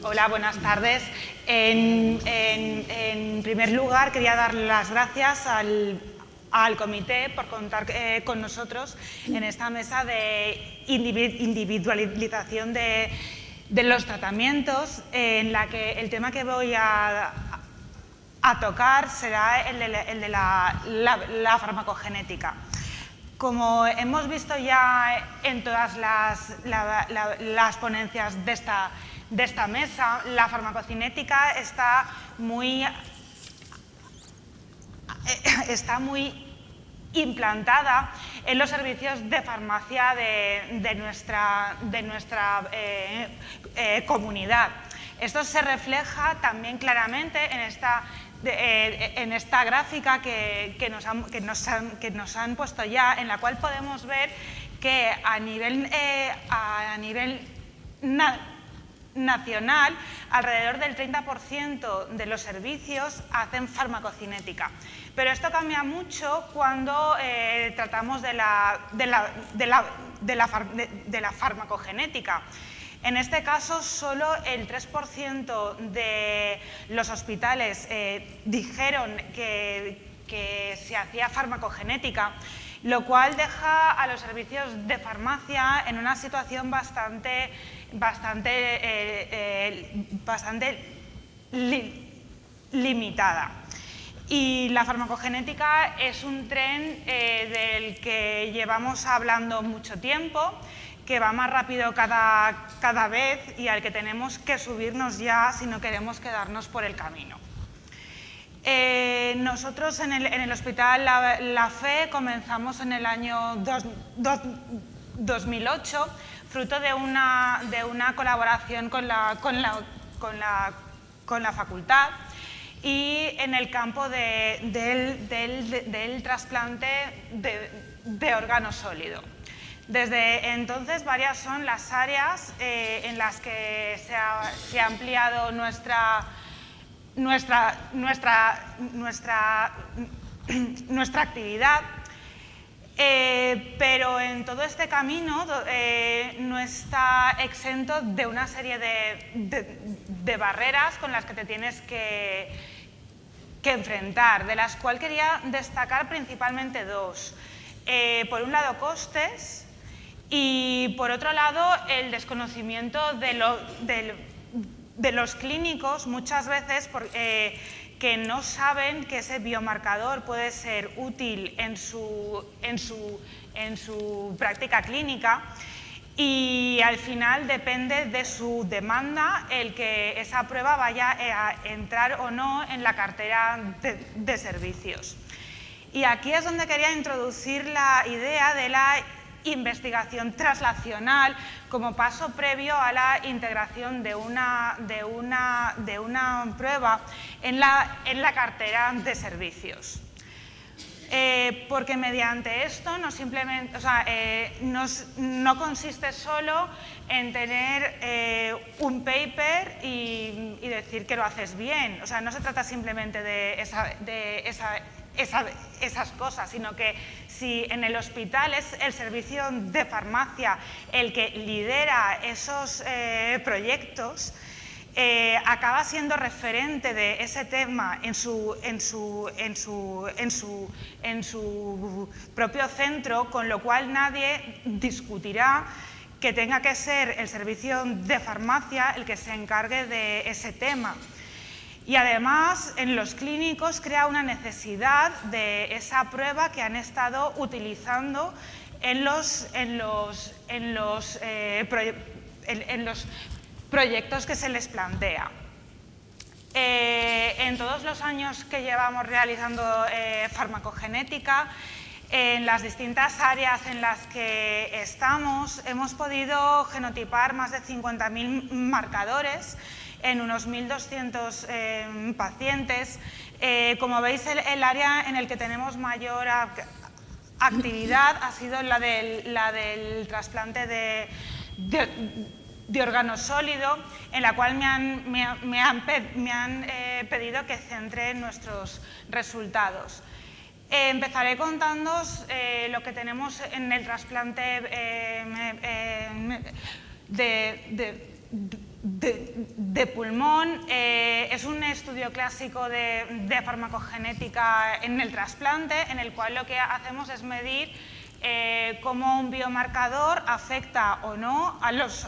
Hola, buenas tardes. En primer lugar, quería dar las gracias al al comité por contar con nosotros en esta mesa de individualización de los tratamientos, en la que el tema que voy a tocar será el de la farmacogenética. Como hemos visto ya en todas las ponencias de esta mesa, la farmacocinética está muy implantada en los servicios de farmacia de nuestra comunidad. Esto se refleja también claramente en esta gráfica que nos han puesto ya, en la cual podemos ver que a nivel nacional, alrededor del 30% de los servicios hacen farmacocinética. Pero esto cambia mucho cuando tratamos de la farmacogenética. En este caso, solo el 3% de los hospitales dijeron que se hacía farmacogenética, lo cual deja a los servicios de farmacia en una situación bastante limitada. Y la farmacogenética es un tren del que llevamos hablando mucho tiempo, que va más rápido cada vez y al que tenemos que subirnos ya si no queremos quedarnos por el camino. Nosotros en el Hospital La Fe comenzamos en el año 2008, fruto de una colaboración con la facultad, y en el campo del trasplante de órgano sólido. Desde entonces, varias son las áreas en las que se ha ampliado nuestra actividad, pero en todo este camino no está exento de una serie de barreras con las que te tienes que enfrentar, de las cuales quería destacar principalmente dos. Por un lado, costes, y por otro lado, el desconocimiento de los clínicos, muchas veces que no saben que ese biomarcador puede ser útil en su práctica clínica, y al final depende de su demanda el que esa prueba vaya a entrar o no en la cartera de servicios. Y aquí es donde quería introducir la idea de la investigación translacional como paso previo a la integración de una prueba en la cartera de servicios. Porque mediante esto no consiste solo en tener un paper y decir que lo haces bien. O sea, no se trata simplemente de esas cosas, sino que si en el hospital es el servicio de farmacia el que lidera esos proyectos, acaba siendo referente de ese tema en su propio centro, con lo cual nadie discutirá que tenga que ser el servicio de farmacia el que se encargue de ese tema. Y además, en los clínicos crea una necesidad de esa prueba que han estado utilizando en los proyectos que se les plantea. En todos los años que llevamos realizando farmacogenética, en las distintas áreas en las que estamos, hemos podido genotipar más de 50.000 marcadores en unos 1.200 pacientes. Como veis, el área en el que tenemos mayor actividad ha sido la del trasplante de órgano sólido, en la cual me han pedido que centre nuestros resultados. Empezaré contándoos lo que tenemos en de pulmón. Es un estudio clásico de farmacogenética en el trasplante, en el cual lo que hacemos es medir cómo un biomarcador afecta o no a los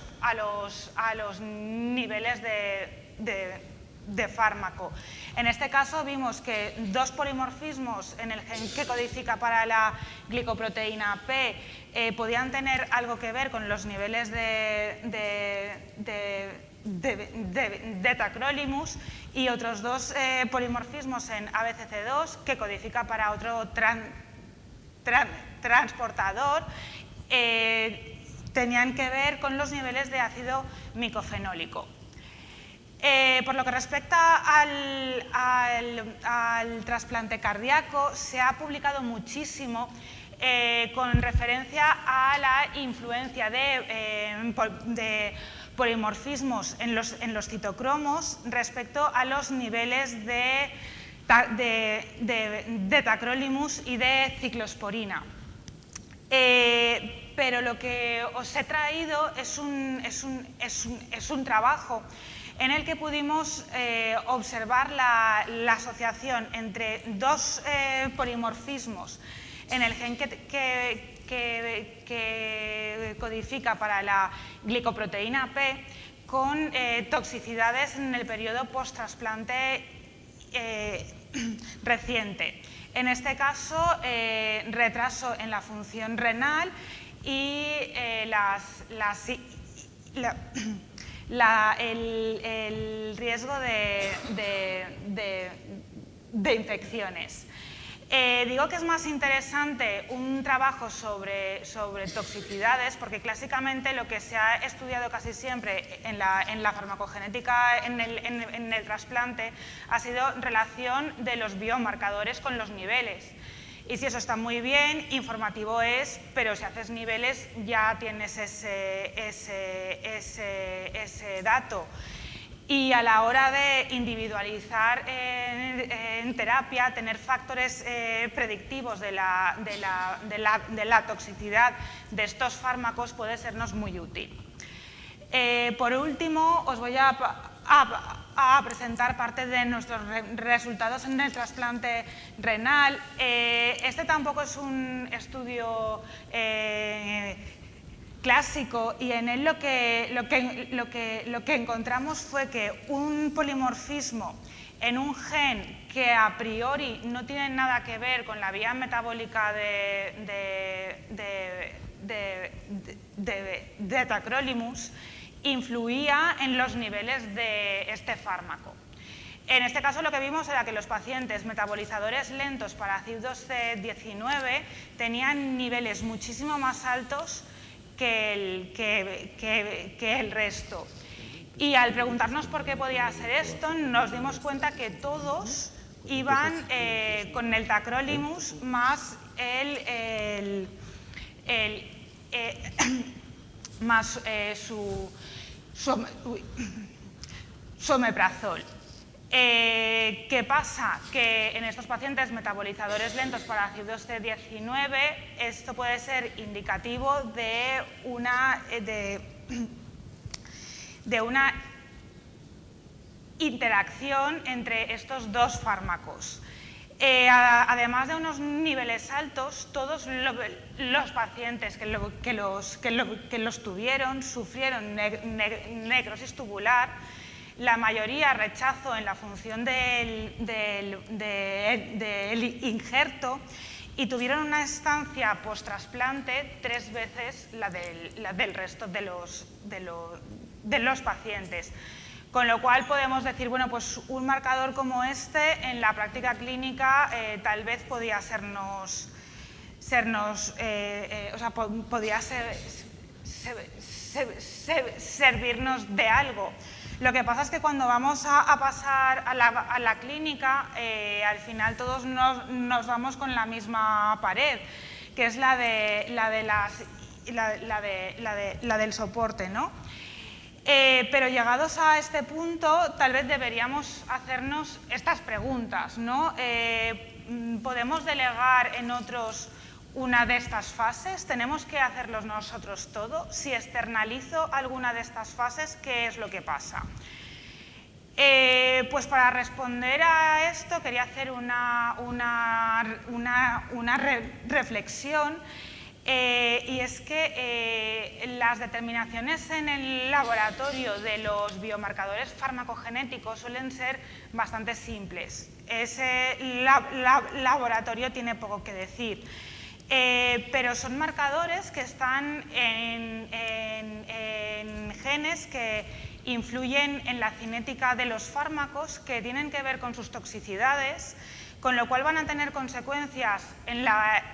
niveles de fármaco. En este caso vimos que 2 polimorfismos en el gen que codifica para la glicoproteína P podían tener algo que ver con los niveles de tacrolimus, y otros 2 polimorfismos en ABCC2 que codifica para otro transportador tenían que ver con los niveles de ácido micofenólico. Por lo que respecta al trasplante cardíaco, se ha publicado muchísimo con referencia a la influencia de polimorfismos en los citocromos respecto a los niveles de tacrolimus y de ciclosporina. Pero lo que os he traído es un trabajo en el que pudimos observar la asociación entre 2 polimorfismos en el gen que codifica para la glicoproteína P con toxicidades en el periodo post-trasplante reciente. En este caso, retraso en la función renal y el riesgo de infecciones. Digo que es más interesante un trabajo sobre toxicidades, porque clásicamente lo que se ha estudiado casi siempre en la farmacogenética en el trasplante ha sido relación de los biomarcadores con los niveles. Y si eso está muy bien, informativo es, pero si haces niveles ya tienes ese dato. Y a la hora de individualizar en terapia, tener factores predictivos de la toxicidad de estos fármacos puede sernos muy útil. Por último, os voy a presentar parte de nuestros resultados en el trasplante renal. Este tampoco es un estudio clásico, y en él lo que encontramos fue que un polimorfismo en un gen que a priori no tiene nada que ver con la vía metabólica de tacrolimus influía en los niveles de este fármaco. En este caso lo que vimos era que los pacientes metabolizadores lentos para ácidos C19 tenían niveles muchísimo más altos que el resto. Y al preguntarnos por qué podía ser esto, nos dimos cuenta que todos iban con el tacrolimus más su omeprazol. ¿Qué pasa? Que en estos pacientes metabolizadores lentos para ácidos C19 esto puede ser indicativo de una interacción entre estos 2 fármacos. Además de unos niveles altos, todos los pacientes que los tuvieron sufrieron necrosis tubular, la mayoría rechazo en la función del injerto, y tuvieron una estancia post-trasplante 3 veces la del resto de los pacientes. Con lo cual podemos decir, bueno, pues un marcador como este en la práctica clínica tal vez podía podía servirnos de algo. Lo que pasa es que cuando vamos a pasar a la clínica, al final todos nos vamos con la misma pared, que es la del soporte, ¿no? Pero llegados a este punto, tal vez deberíamos hacernos estas preguntas, ¿no? ¿Podemos delegar en otros una de estas fases? ¿Tenemos que hacerlo nosotros todo? Si externalizo alguna de estas fases, ¿qué es lo que pasa? Pues para responder a esto quería hacer una reflexión, y es que las determinaciones en el laboratorio de los biomarcadores farmacogenéticos suelen ser bastante simples. Ese laboratorio tiene poco que decir. Pero son marcadores que están en genes que influyen en la cinética de los fármacos, que tienen que ver con sus toxicidades, con lo cual van a tener consecuencias en la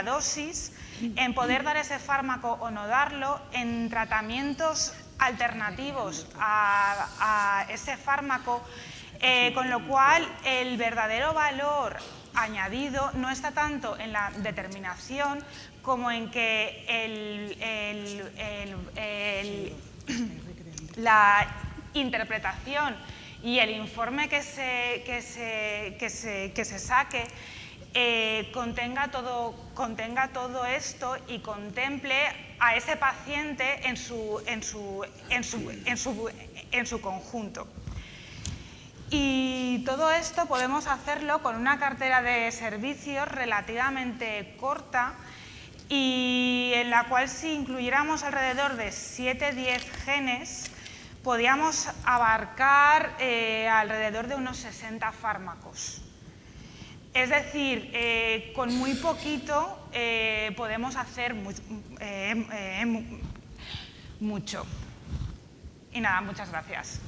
dosis, en poder dar ese fármaco o no darlo, en tratamientos alternativos a ese fármaco, con lo cual el verdadero valor añadido no está tanto en la determinación como en que la interpretación y el informe que se saque contenga todo esto y contemple a ese paciente en su conjunto. Y todo esto podemos hacerlo con una cartera de servicios relativamente corta, y en la cual, si incluyéramos alrededor de 7-10 genes, podríamos abarcar alrededor de unos 60 fármacos. Es decir, con muy poquito podemos hacer mucho. Y nada, muchas gracias.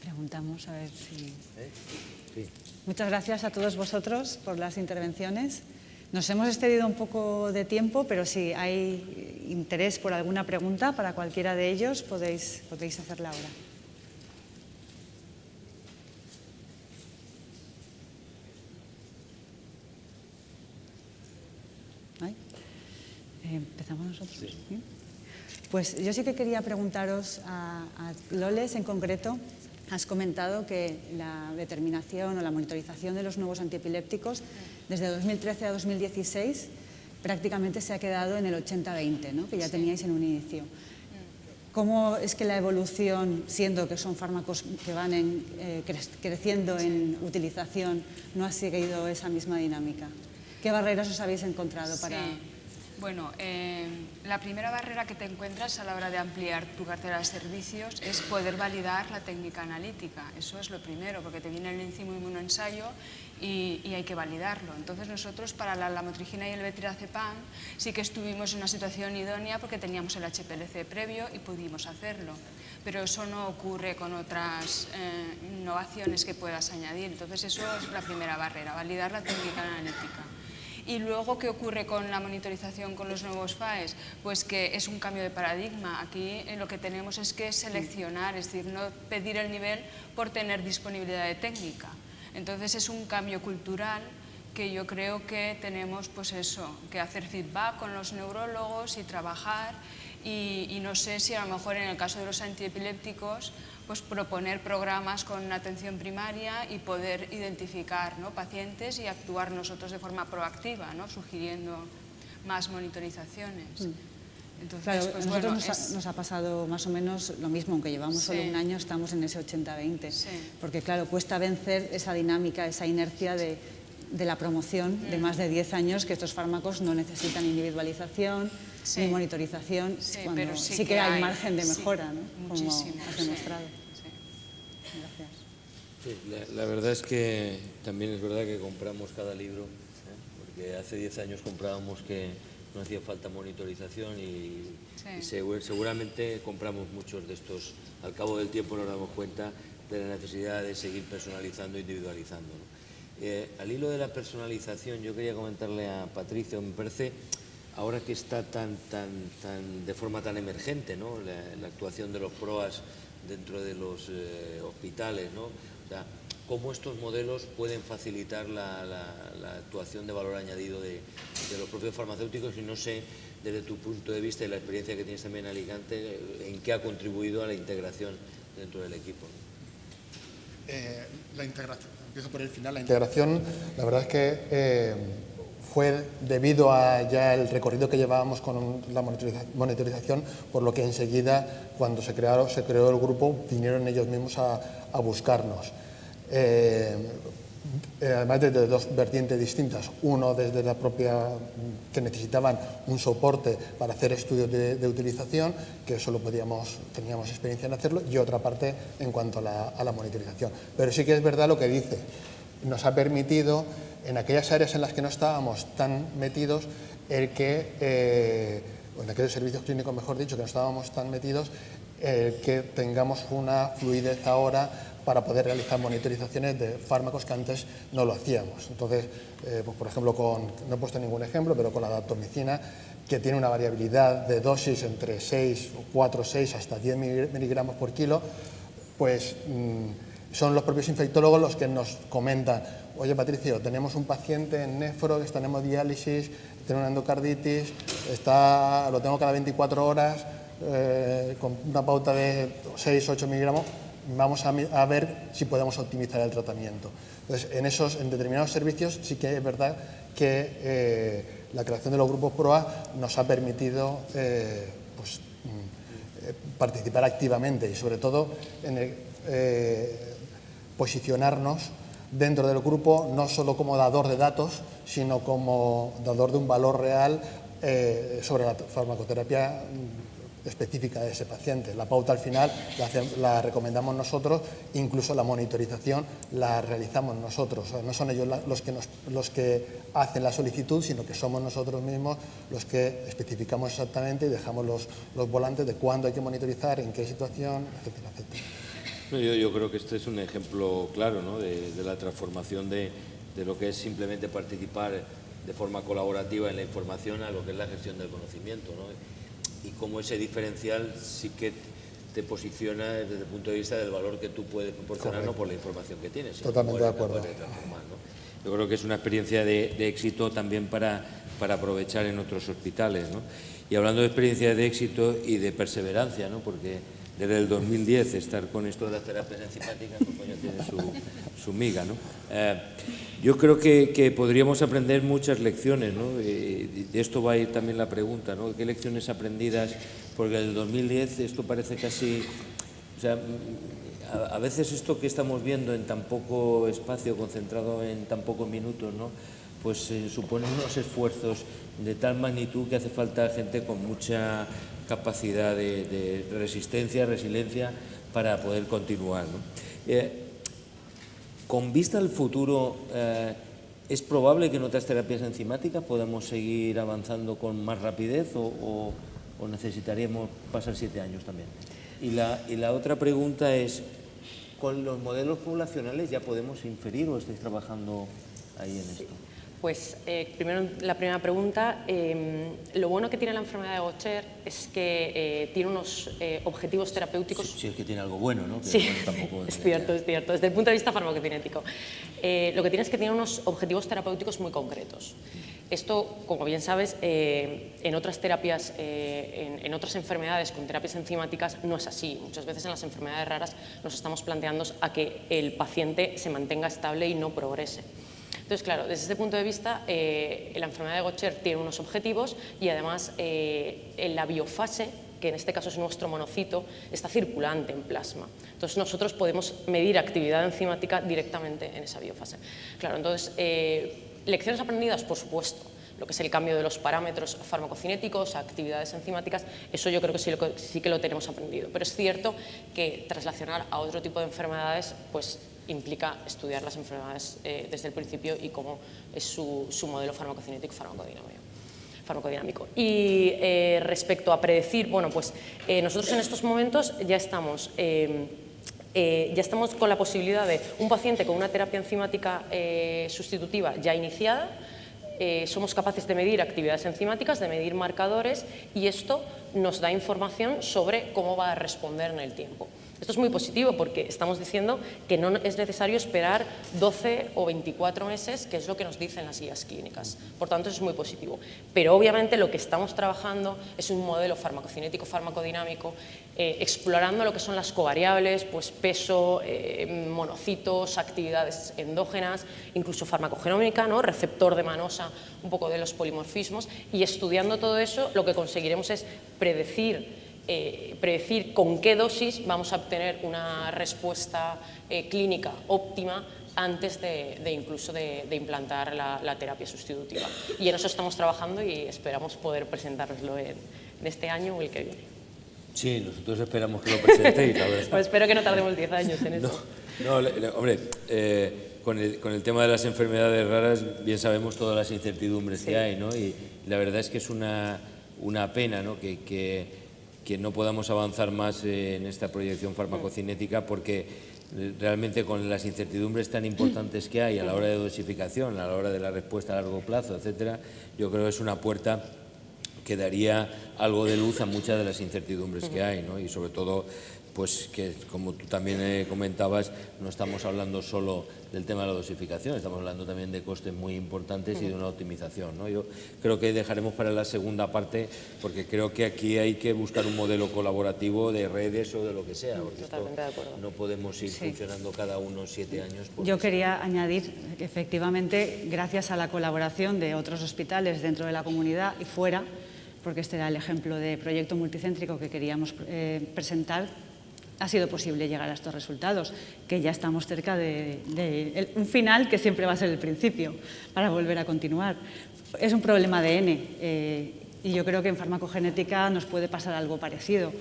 Preguntamos a ver si... Sí. Muchas gracias a todos vosotros por las intervenciones. Nos hemos excedido un poco de tiempo, pero si hay interés por alguna pregunta para cualquiera de ellos, podéis hacerla ahora. ¿Empezamos nosotros? Sí. Pues yo sí que quería preguntaros a Loles en concreto. Has comentado que la determinación o la monitorización de los nuevos antiepilépticos desde 2013 a 2016 prácticamente se ha quedado en el 80-20, ¿no? Que ya teníais en un inicio. ¿Cómo es que la evolución, siendo que son fármacos que van creciendo en utilización, no ha seguido esa misma dinámica? ¿Qué barreras os habéis encontrado para...? Bueno, la primera barrera que te encuentras a la hora de ampliar tu cartera de servicios es poder validar la técnica analítica. Eso es lo primero, porque te viene el enzimo inmunoensayo y hay que validarlo. Entonces nosotros para la lamotrigina y el betriazepam sí que estuvimos en una situación idónea porque teníamos el HPLC previo y pudimos hacerlo. Pero eso no ocurre con otras innovaciones que puedas añadir. Entonces eso es la primera barrera, validar la técnica analítica. Y luego, ¿qué ocurre con la monitorización con los nuevos FAES? Pues que es un cambio de paradigma. Aquí lo que tenemos es que seleccionar, es decir, no pedir el nivel por tener disponibilidad de técnica. Entonces es un cambio cultural que yo creo que tenemos, pues eso, que hacer feedback con los neurólogos y trabajar. Y no sé si a lo mejor en el caso de los antiepilépticos, pues proponer programas con atención primaria y poder identificar, ¿no?, pacientes y actuar nosotros de forma proactiva, ¿no?, sugiriendo más monitorizaciones. Entonces, claro, pues, a nosotros bueno, nos ha pasado más o menos lo mismo, aunque llevamos solo un año, estamos en ese 80-20, porque claro, cuesta vencer esa dinámica, esa inercia de la promoción de más de 10 años, que estos fármacos no necesitan individualización ni monitorización, cuando sí que hay margen de mejora, ¿no?, como has demostrado. Gracias. Sí, la verdad es que también es verdad que compramos cada libro, porque hace 10 años comprábamos que no hacía falta monitorización y seguramente compramos muchos de estos. Al cabo del tiempo nos damos cuenta de la necesidad de seguir personalizando e individualizando, ¿no? Al hilo de la personalización, yo quería comentarle a Patricio, me parece, ahora que está de forma tan emergente, ¿no?, la actuación de los PROAS dentro de los hospitales, ¿no? O sea, cómo estos modelos pueden facilitar la actuación de valor añadido de los propios farmacéuticos, y no sé, desde tu punto de vista y la experiencia que tienes también en Alicante, en qué ha contribuido a la integración dentro del equipo. La integración, empiezo por el final. La integración, la verdad es que fue debido a ya el recorrido que llevábamos con la monitorización, por lo que enseguida, cuando se creó el grupo, vinieron ellos mismos a buscarnos. Además, desde dos vertientes distintas. Uno, desde la propia, que necesitaban un soporte para hacer estudios de utilización, que eso teníamos experiencia en hacerlo, y otra parte en cuanto a la monitorización. Pero sí que es verdad lo que dice. Nos ha permitido, en aquellas áreas en las que no estábamos tan metidos, en aquellos servicios clínicos, mejor dicho, que no estábamos tan metidos, que tengamos una fluidez ahora para poder realizar monitorizaciones de fármacos que antes no lo hacíamos. Entonces, pues por ejemplo, no he puesto ningún ejemplo, pero con la daptomicina, que tiene una variabilidad de dosis entre 4, 6 hasta 10 miligramos por kilo, pues son los propios infectólogos los que nos comentan: oye, Patricio, tenemos un paciente en nefro que está en hemodiálisis, tiene una endocarditis, lo tengo cada 24 horas, con una pauta de 6, 8 miligramos, vamos a ver si podemos optimizar el tratamiento. Entonces, en determinados servicios sí que es verdad que la creación de los grupos PROA nos ha permitido participar activamente y, sobre todo, posicionarnos dentro del grupo no solo como dador de datos, sino como dador de un valor real sobre la farmacoterapia específica de ese paciente. La pauta al final la recomendamos nosotros, incluso la monitorización la realizamos nosotros. O sea, no son ellos los que hacen la solicitud, sino que somos nosotros mismos los que especificamos exactamente y dejamos los volantes de cuándo hay que monitorizar, en qué situación, etcétera, etcétera. Yo creo que este es un ejemplo claro, ¿no?, de la transformación de lo que es simplemente participar de forma colaborativa en la información a lo que es la gestión del conocimiento, ¿no? Y cómo ese diferencial sí que te posiciona desde el punto de vista del valor que tú puedes proporcionar, no por la información que tienes, sino totalmente de acuerdo. ¿no? Yo creo que es una experiencia de éxito también para aprovechar en otros hospitales, ¿no? Y hablando de experiencia de éxito y de perseverancia, ¿no?, porque desde el 2010 estar con esto de las terapias enzimáticas, pues coño, tiene su miga, ¿no? Yo creo que podríamos aprender muchas lecciones, ¿no? De esto va a ir también la pregunta, ¿no? ¿Qué lecciones aprendidas? Porque en el 2010 esto parece casi... O sea, a veces esto que estamos viendo en tan poco espacio, concentrado en tan pocos minutos, ¿no?, pues supone unos esfuerzos de tal magnitud que hace falta gente con mucha capacidad de resistencia, resiliencia, para poder continuar, ¿no? Con vista al futuro, ¿es probable que en otras terapias enzimáticas podamos seguir avanzando con más rapidez o necesitaríamos pasar 7 años también? Y la otra pregunta es, ¿con los modelos poblacionales ya podemos inferir o estáis trabajando ahí en esto? Pues primero, la primera pregunta, lo bueno que tiene la enfermedad de Gaucher es que tiene unos objetivos terapéuticos... Sí, es que tiene algo bueno, ¿no? Que sí, bueno, tampoco es cierto. Desde el punto de vista farmacocinético. Lo que tiene es que tiene unos objetivos terapéuticos muy concretos. Esto, como bien sabes, en otras terapias, en otras enfermedades con terapias enzimáticas no es así. Muchas veces en las enfermedades raras nos estamos planteando a que el paciente se mantenga estable y no progrese. Entonces, claro, desde este punto de vista, la enfermedad de Gaucher tiene unos objetivos y además en la biofase, que en este caso es nuestro monocito, está circulante en plasma. Entonces, nosotros podemos medir actividad enzimática directamente en esa biofase. Claro, entonces, lecciones aprendidas, por supuesto. Lo que es el cambio de los parámetros farmacocinéticos, actividades enzimáticas, eso yo creo que sí que lo tenemos aprendido. Pero es cierto que traslacionar a otro tipo de enfermedades, pues implica estudiar las enfermedades desde el principio y cómo es su modelo farmacocinético farmacodinámico. Y respecto a predecir, bueno, pues nosotros en estos momentos ya estamos con la posibilidad de un paciente con una terapia enzimática sustitutiva ya iniciada. Somos capaces de medir actividades enzimáticas, de medir marcadores, y esto nos da información sobre cómo va a responder en el tiempo. Esto es muy positivo porque estamos diciendo que no es necesario esperar 12 o 24 meses, que es lo que nos dicen las guías clínicas. Por tanto, eso es muy positivo. Pero obviamente lo que estamos trabajando es un modelo farmacocinético, farmacodinámico, explorando lo que son las covariables, pues peso, monocitos, actividades endógenas, incluso farmacogenómica, ¿no? Receptor de manosa, un poco de los polimorfismos, y estudiando todo eso lo que conseguiremos es predecir con qué dosis vamos a obtener una respuesta clínica óptima antes incluso de implantar la terapia sustitutiva. Y en eso estamos trabajando y esperamos poder presentároslo en este año o el que viene. Sí, nosotros esperamos que lo presentéis, la verdad. Pues espero que no tardemos 10 años en eso. No, hombre, con el tema de las enfermedades raras, bien sabemos todas las incertidumbres que hay, ¿no? Y la verdad es que es una pena, ¿no? que no podamos avanzar más en esta proyección farmacocinética, porque realmente con las incertidumbres tan importantes que hay a la hora de dosificación, a la hora de la respuesta a largo plazo, etcétera, yo creo que es una puerta que daría algo de luz a muchas de las incertidumbres que hay, ¿no? Y sobre todo, pues que como tú también comentabas, no estamos hablando solo del tema de la dosificación, estamos hablando también de costes muy importantes y de una optimización, ¿no? Yo creo que dejaremos para la segunda parte, porque creo que aquí hay que buscar un modelo colaborativo de redes o de lo que sea, porque Totalmente de acuerdo. No podemos ir funcionando cada uno 7 años. Yo quería añadir que efectivamente, gracias a la colaboración de otros hospitales dentro de la comunidad y fuera, porque este era el ejemplo de proyecto multicéntrico que queríamos presentar, ha sido posible llegar a estos resultados, que ya estamos cerca de un final que siempre va a ser el principio, para volver a continuar. Es un problema de N, y yo creo que en farmacogenética nos puede pasar algo parecido.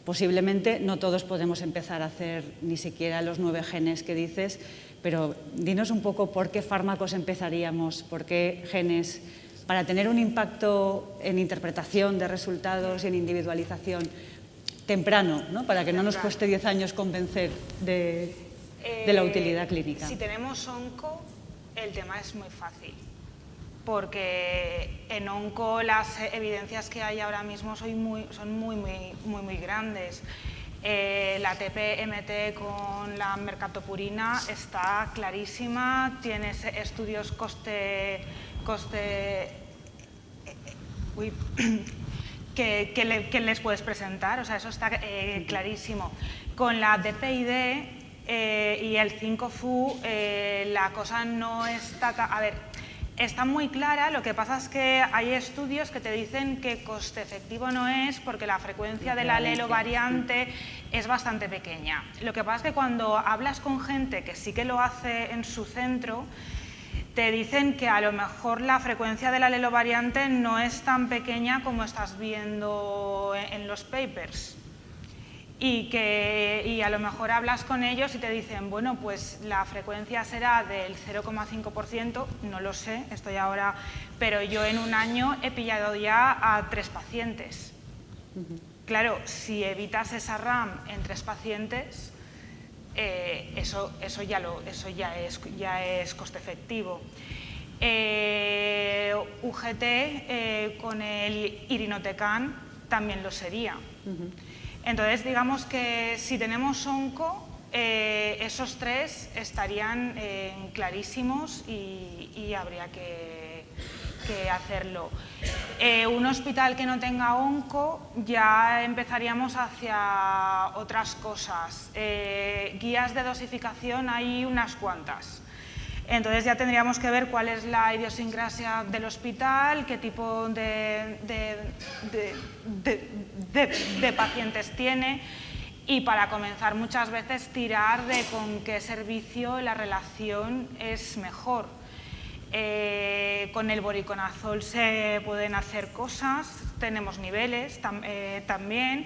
Posiblemente no todos podemos empezar a hacer ni siquiera los 9 genes que dices, pero dinos un poco por qué fármacos empezaríamos, por qué genes, para tener un impacto en interpretación de resultados y en individualización temprano, ¿no? Para que no nos cueste 10 años convencer de la utilidad clínica. Si tenemos onco, el tema es muy fácil, porque en onco las evidencias que hay ahora mismo son muy grandes. La TPMT con la mercaptopurina está clarísima, tienes estudios que les puedes presentar, o sea, eso está clarísimo. Con la DPID y el 5FU la cosa no está... A ver, está muy clara, lo que pasa es que hay estudios que te dicen que coste efectivo no es, porque la frecuencia del alelo variante es bastante pequeña. Lo que pasa es que cuando hablas con gente que sí que lo hace en su centro, te dicen que a lo mejor la frecuencia del alelo variante no es tan pequeña como estás viendo en los papers. Y a lo mejor hablas con ellos y te dicen, bueno, pues la frecuencia será del 0,5%, no lo sé, estoy ahora, pero yo en un año he pillado ya a 3 pacientes. Claro, si evitas esa RAM en 3 pacientes, eso ya es coste efectivo. UGT con el irinotecan también lo sería. Entonces, digamos que si tenemos onco, esos 3 estarían clarísimos y habría que hacerlo. Un hospital que no tenga onco, ya empezaríamos hacia otras cosas. Guías de dosificación hay unas cuantas. Entonces ya tendríamos que ver cuál es la idiosincrasia del hospital, qué tipo de pacientes tiene, y para comenzar muchas veces tirar de con qué servicio la relación es mejor. Con el voriconazol se pueden hacer cosas, tenemos niveles también.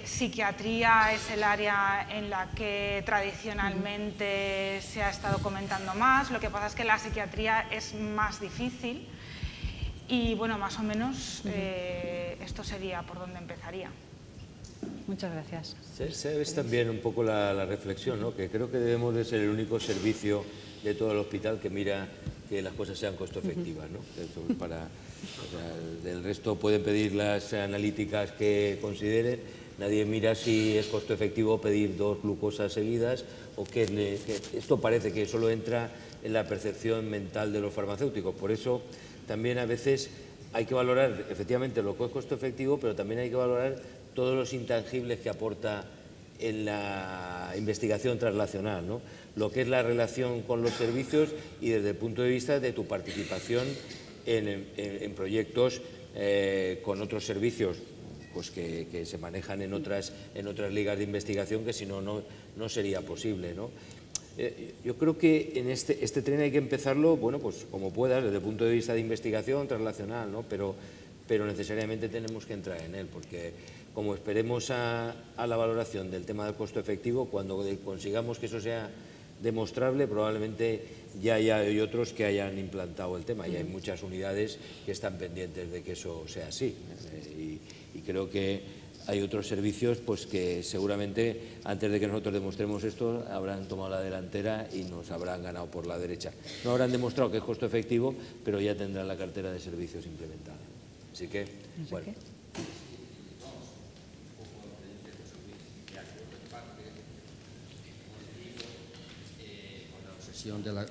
Psiquiatría es el área en la que tradicionalmente se ha estado comentando más, lo que pasa es que la psiquiatría es más difícil y bueno, más o menos esto sería por donde empezaría. Muchas gracias. ¿Sabes también un poco la reflexión, ¿no? Que creo que debemos de ser el único servicio de todo el hospital que mira que las cosas sean costo efectivas, ¿no? Eso es para, o sea, del resto pueden pedir las analíticas que consideren, nadie mira si es costo efectivo pedir 2 glucosas seguidas o que esto parece que solo entra en la percepción mental de los farmacéuticos. Por eso también a veces hay que valorar efectivamente lo que es costo efectivo, pero también hay que valorar todos los intangibles que aporta en la investigación translacional, ¿no? Lo que es la relación con los servicios y desde el punto de vista de tu participación en proyectos con otros servicios pues que se manejan en otras ligas de investigación que si no, no sería posible, ¿no? Yo creo que en este tren hay que empezarlo, bueno, pues como puedas, desde el punto de vista de investigación translacional, ¿no? Pero necesariamente tenemos que entrar en él, porque como esperemos a la valoración del tema del costo efectivo, cuando consigamos que eso sea demostrable, probablemente ya hay otros que hayan implantado el tema y hay muchas unidades que están pendientes de que eso sea así. Y creo que hay otros servicios pues que seguramente antes de que nosotros demostremos esto habrán tomado la delantera y nos habrán ganado por la derecha. No habrán demostrado que es costo efectivo, pero ya tendrán la cartera de servicios implementada. Así que, bueno.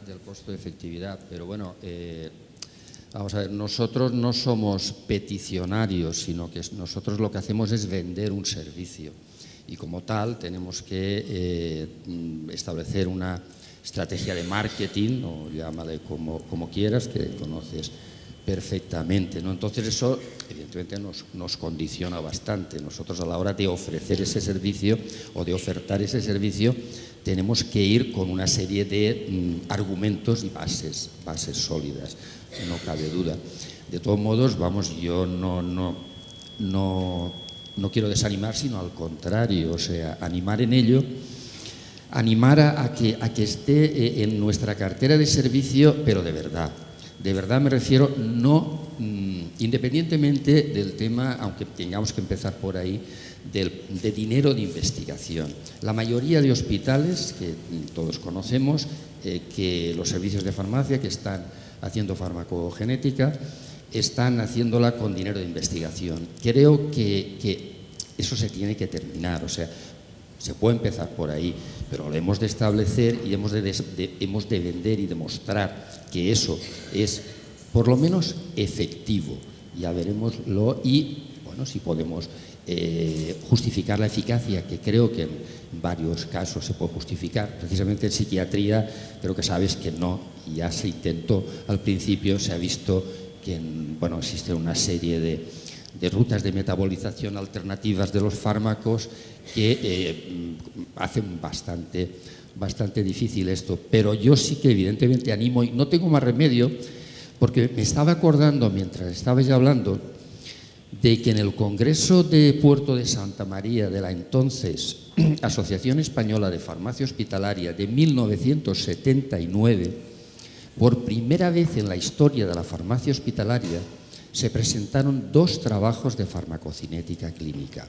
Del costo de efectividad, pero bueno, vamos a ver, nosotros no somos peticionarios, sino que nosotros lo que hacemos es vender un servicio y como tal tenemos que establecer una estrategia de marketing, o llámale como quieras, que conoces perfectamente, ¿no? Entonces eso evidentemente nos condiciona bastante. Nosotros a la hora de ofrecer ese servicio o de ofertar ese servicio tenemos que ir con una serie de argumentos y bases sólidas, no cabe duda. De todos modos, vamos, yo no quiero desanimar, sino al contrario, o sea, animar en ello, animar a que esté en nuestra cartera de servicio, pero de verdad. De verdad me refiero, no independientemente del tema, aunque tengamos que empezar por ahí, de dinero de investigación. La mayoría de hospitales, que todos conocemos, que los servicios de farmacia que están haciendo farmacogenética, están haciéndola con dinero de investigación. Creo que eso se tiene que terminar, o sea, se puede empezar por ahí, pero lo hemos de establecer y hemos de vender y demostrar que eso es por lo menos efectivo. Ya veremoslo y, bueno, si podemos justificar la eficacia, que creo que en varios casos se puede justificar. Precisamente en psiquiatría creo que sabes que no, y ya se intentó al principio, se ha visto que bueno, existe una serie de rutas de metabolización alternativas de los fármacos que hacen bastante difícil esto. Pero yo sí que evidentemente animo, y no tengo más remedio, porque me estaba acordando mientras estabais hablando de que en el Congreso de Puerto de Santa María de la entonces Asociación Española de Farmacia Hospitalaria de 1979, por primera vez en la historia de la farmacia hospitalaria, se presentaron 2 trabajos de farmacocinética clínica.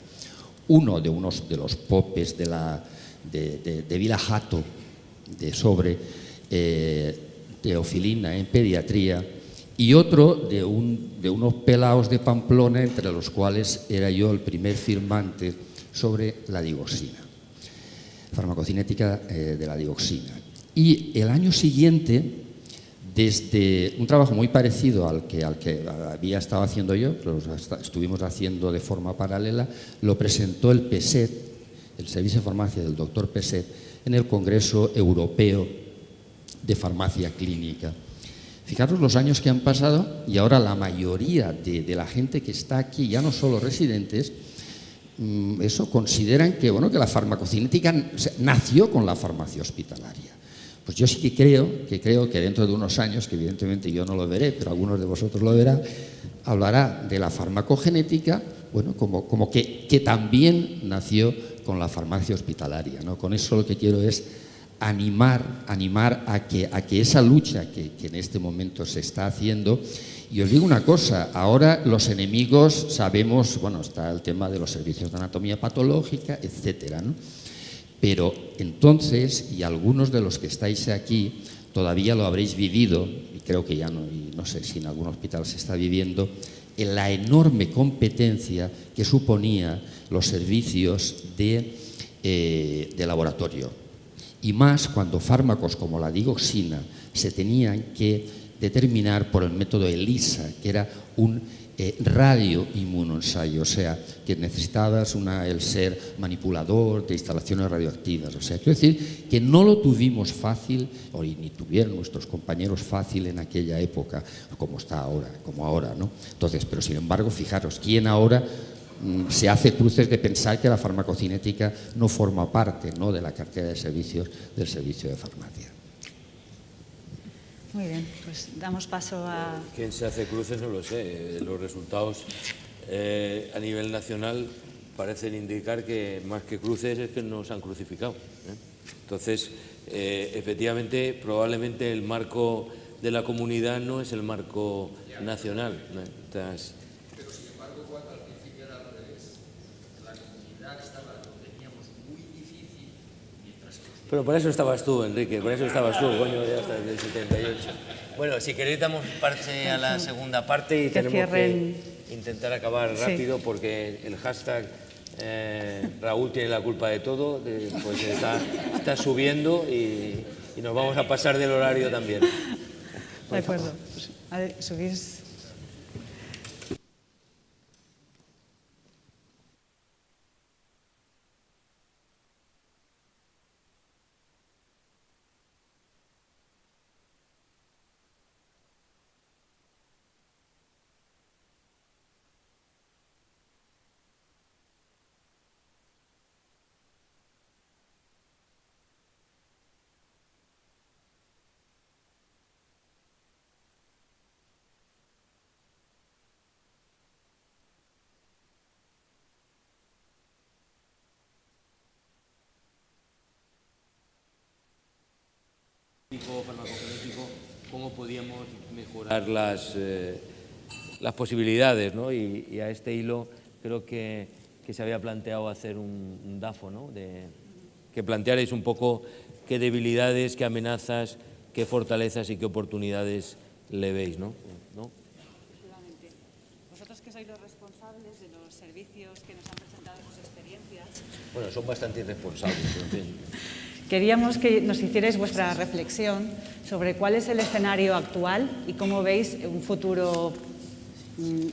Uno de unos de los popes de Vila Jato sobre teofilina en pediatría, y otro de unos pelaos de Pamplona, entre los cuales era yo el primer firmante sobre la digoxina, farmacocinética de la digoxina. Y el año siguiente, desde un trabajo muy parecido al que había estado haciendo yo, lo estuvimos haciendo de forma paralela, lo presentó el PESET, el Servicio de Farmacia del doctor PESET, en el Congreso Europeo de Farmacia Clínica. Fijaros los años que han pasado y ahora la mayoría de la gente que está aquí, ya no solo residentes, eso consideran que, bueno, que la farmacocinética nació con la farmacia hospitalaria. Pues yo sí que creo que dentro de unos años, que evidentemente yo no lo veré, pero algunos de vosotros lo verán, hablará de la farmacogenética, bueno, como que también nació con la farmacia hospitalaria, ¿no? Con eso lo que quiero es animar a que esa lucha que en este momento se está haciendo. Y os digo una cosa, ahora los enemigos sabemos, bueno, está el tema de los servicios de anatomía patológica, etcétera, ¿no? Pero entonces, y algunos de los que estáis aquí todavía lo habréis vivido, y creo que ya no, y no sé si en algún hospital se está viviendo, en la enorme competencia que suponía los servicios de laboratorio. Y más cuando fármacos como la digoxina se tenían que determinar por el método ELISA, que era un radioinmunoensayo, o sea, que necesitabas el ser manipulador de instalaciones radioactivas. O sea, quiero decir que no lo tuvimos fácil, o ni tuvieron nuestros compañeros fácil en aquella época, como está ahora, como ahora, ¿no? Entonces, pero sin embargo, fijaros, ¿quién ahora se hace cruces de pensar que la farmacocinética no forma parte, ¿no?, de la cartera de servicios del servicio de farmacia? Muy bien, pues damos paso a... ¿Quién se hace cruces? No lo sé. Los resultados a nivel nacional parecen indicar que más que cruces es que nos han crucificado, ¿eh? Entonces, efectivamente, probablemente el marco de la comunidad no es el marco nacional, ¿no? Entonces, pero sin embargo, cuando al principio era al revés, la comunidad estaba, lo teníamos muy difícil, mientras que... Pero por eso estabas tú, Enrique, por eso estabas tú, coño, ya estás del 78. Bueno, si queréis damos parte a la segunda parte y tenemos que intentar acabar rápido, sí, porque el hashtag Raúl tiene la culpa de todo, pues está subiendo y nos vamos a pasar del horario también. De acuerdo. A ver, subís... farmacogenético, cómo podíamos mejorar las posibilidades, ¿no? Y a este hilo creo que se había planteado hacer un DAFO, ¿no? Que plantearais un poco qué debilidades, qué amenazas, qué fortalezas y qué oportunidades le veis, ¿no? Efectivamente. Vosotros que sois los responsables de los servicios que nos han presentado sus experiencias. Bueno, son bastante irresponsables, en fin. Queríamos que nos hicierais vuestra reflexión sobre cuál es el escenario actual y cómo veis un futuro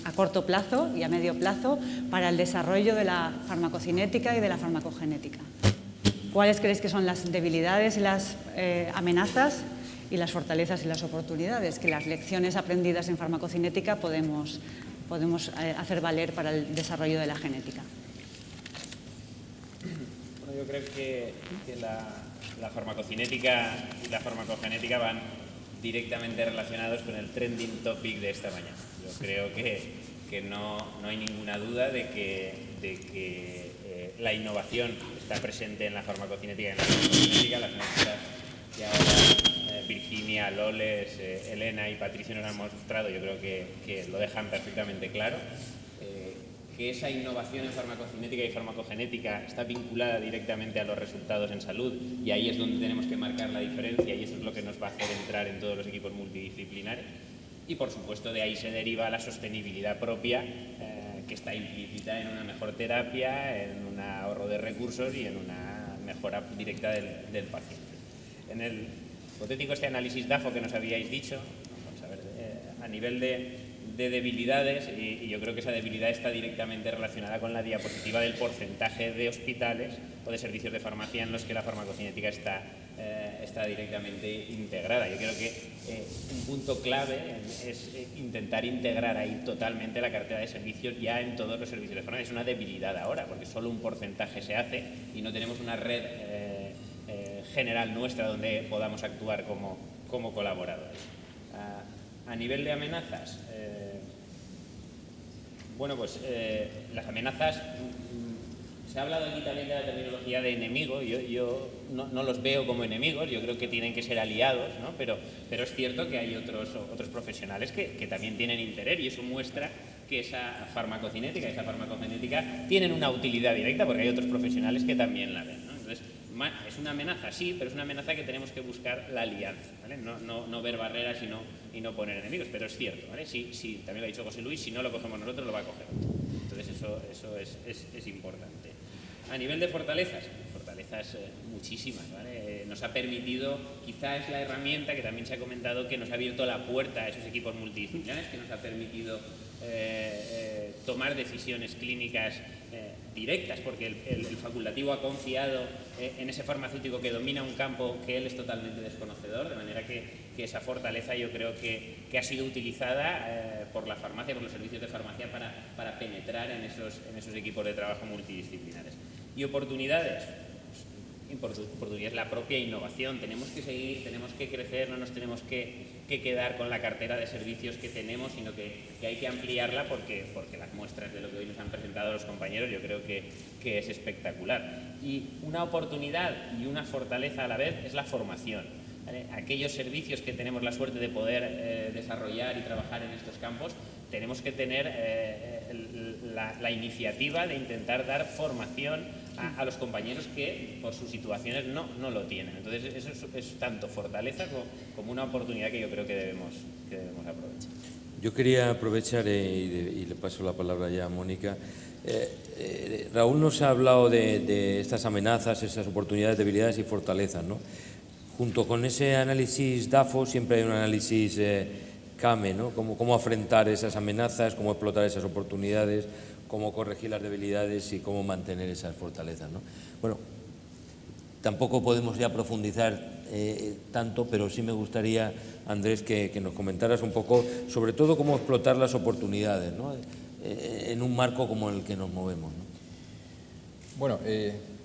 a corto plazo y a medio plazo para el desarrollo de la farmacocinética y de la farmacogenética. ¿Cuáles creéis que son las debilidades y las amenazas y las fortalezas y las oportunidades que las lecciones aprendidas en farmacocinética podemos hacer valer para el desarrollo de la genética? Bueno, yo creo que la farmacocinética y la farmacogenética van directamente relacionados con el trending topic de esta mañana. Yo creo que no hay ninguna duda de que la innovación está presente en la farmacocinética y en la farmacogenética. Las maestras que ahora Virginia, Loles, Elena y Patricio nos han mostrado, yo creo que lo dejan perfectamente claro. Que esa innovación en farmacocinética y farmacogenética está vinculada directamente a los resultados en salud, y ahí es donde tenemos que marcar la diferencia, y eso es lo que nos va a hacer entrar en todos los equipos multidisciplinares. Y por supuesto de ahí se deriva la sostenibilidad propia, que está implícita en una mejor terapia, en un ahorro de recursos y en una mejora directa del paciente. En el hipotético análisis DAFO que nos habíais dicho, vamos a ver, a nivel de debilidades, y yo creo que esa debilidad está directamente relacionada con la diapositiva del porcentaje de hospitales o de servicios de farmacia en los que la farmacocinética está directamente integrada. Yo creo que un punto clave es intentar integrar ahí totalmente la cartera de servicios ya en todos los servicios de farmacia. Es una debilidad ahora, porque solo un porcentaje se hace y no tenemos una red general nuestra donde podamos actuar como colaboradores. A nivel de amenazas, bueno, pues las amenazas, se ha hablado aquí también de la terminología de enemigo. Yo no los veo como enemigos, yo creo que tienen que ser aliados, ¿no? Pero es cierto que hay otros profesionales que también tienen interés, y eso muestra que esa farmacocinética y esa farmacogenética tienen una utilidad directa, porque hay otros profesionales que también la ven, ¿no? Entonces, es una amenaza, sí, pero es una amenaza que tenemos que buscar la alianza, ¿vale? No ver barreras y no poner enemigos, pero es cierto, ¿vale? Si, también lo ha dicho José Luis, si no lo cogemos nosotros, lo va a coger otro. Entonces eso es importante. A nivel de fortalezas muchísimas, ¿vale? Nos ha permitido, quizá es la herramienta que también se ha comentado, que nos ha abierto la puerta a esos equipos multidisciplinares, que nos ha permitido tomar decisiones clínicas directas, porque el facultativo ha confiado en ese farmacéutico que domina un campo que él es totalmente desconocedor, de manera que esa fortaleza yo creo que ha sido utilizada por la farmacia, por los servicios de farmacia para penetrar en esos equipos de trabajo multidisciplinares. Y oportunidades, oportunidad es la propia innovación. Tenemos que seguir, tenemos que crecer, no nos tenemos que quedar con la cartera de servicios que tenemos, sino que hay que ampliarla porque las muestras de lo que hoy nos han presentado los compañeros yo creo que es espectacular. Y una oportunidad y una fortaleza a la vez es la formación, ¿vale? Aquellos servicios que tenemos la suerte de poder desarrollar y trabajar en estos campos, tenemos que tener la iniciativa de intentar dar formación a los compañeros que por sus situaciones no lo tienen. Entonces eso es tanto fortaleza como una oportunidad que yo creo que debemos aprovechar. Yo quería aprovechar y le paso la palabra ya a Mónica. Raúl nos ha hablado de estas amenazas, esas oportunidades, debilidades y fortalezas, ¿no? Junto con ese análisis DAFO siempre hay un análisis CAME, ¿no? Cómo afrontar esas amenazas, cómo explotar esas oportunidades, cómo corregir las debilidades y cómo mantener esas fortalezas, ¿no? Bueno, tampoco podemos ya profundizar tanto, pero sí me gustaría, Andrés, que nos comentaras un poco, sobre todo, cómo explotar las oportunidades, ¿no? En un marco como el que nos movemos, ¿no? Bueno,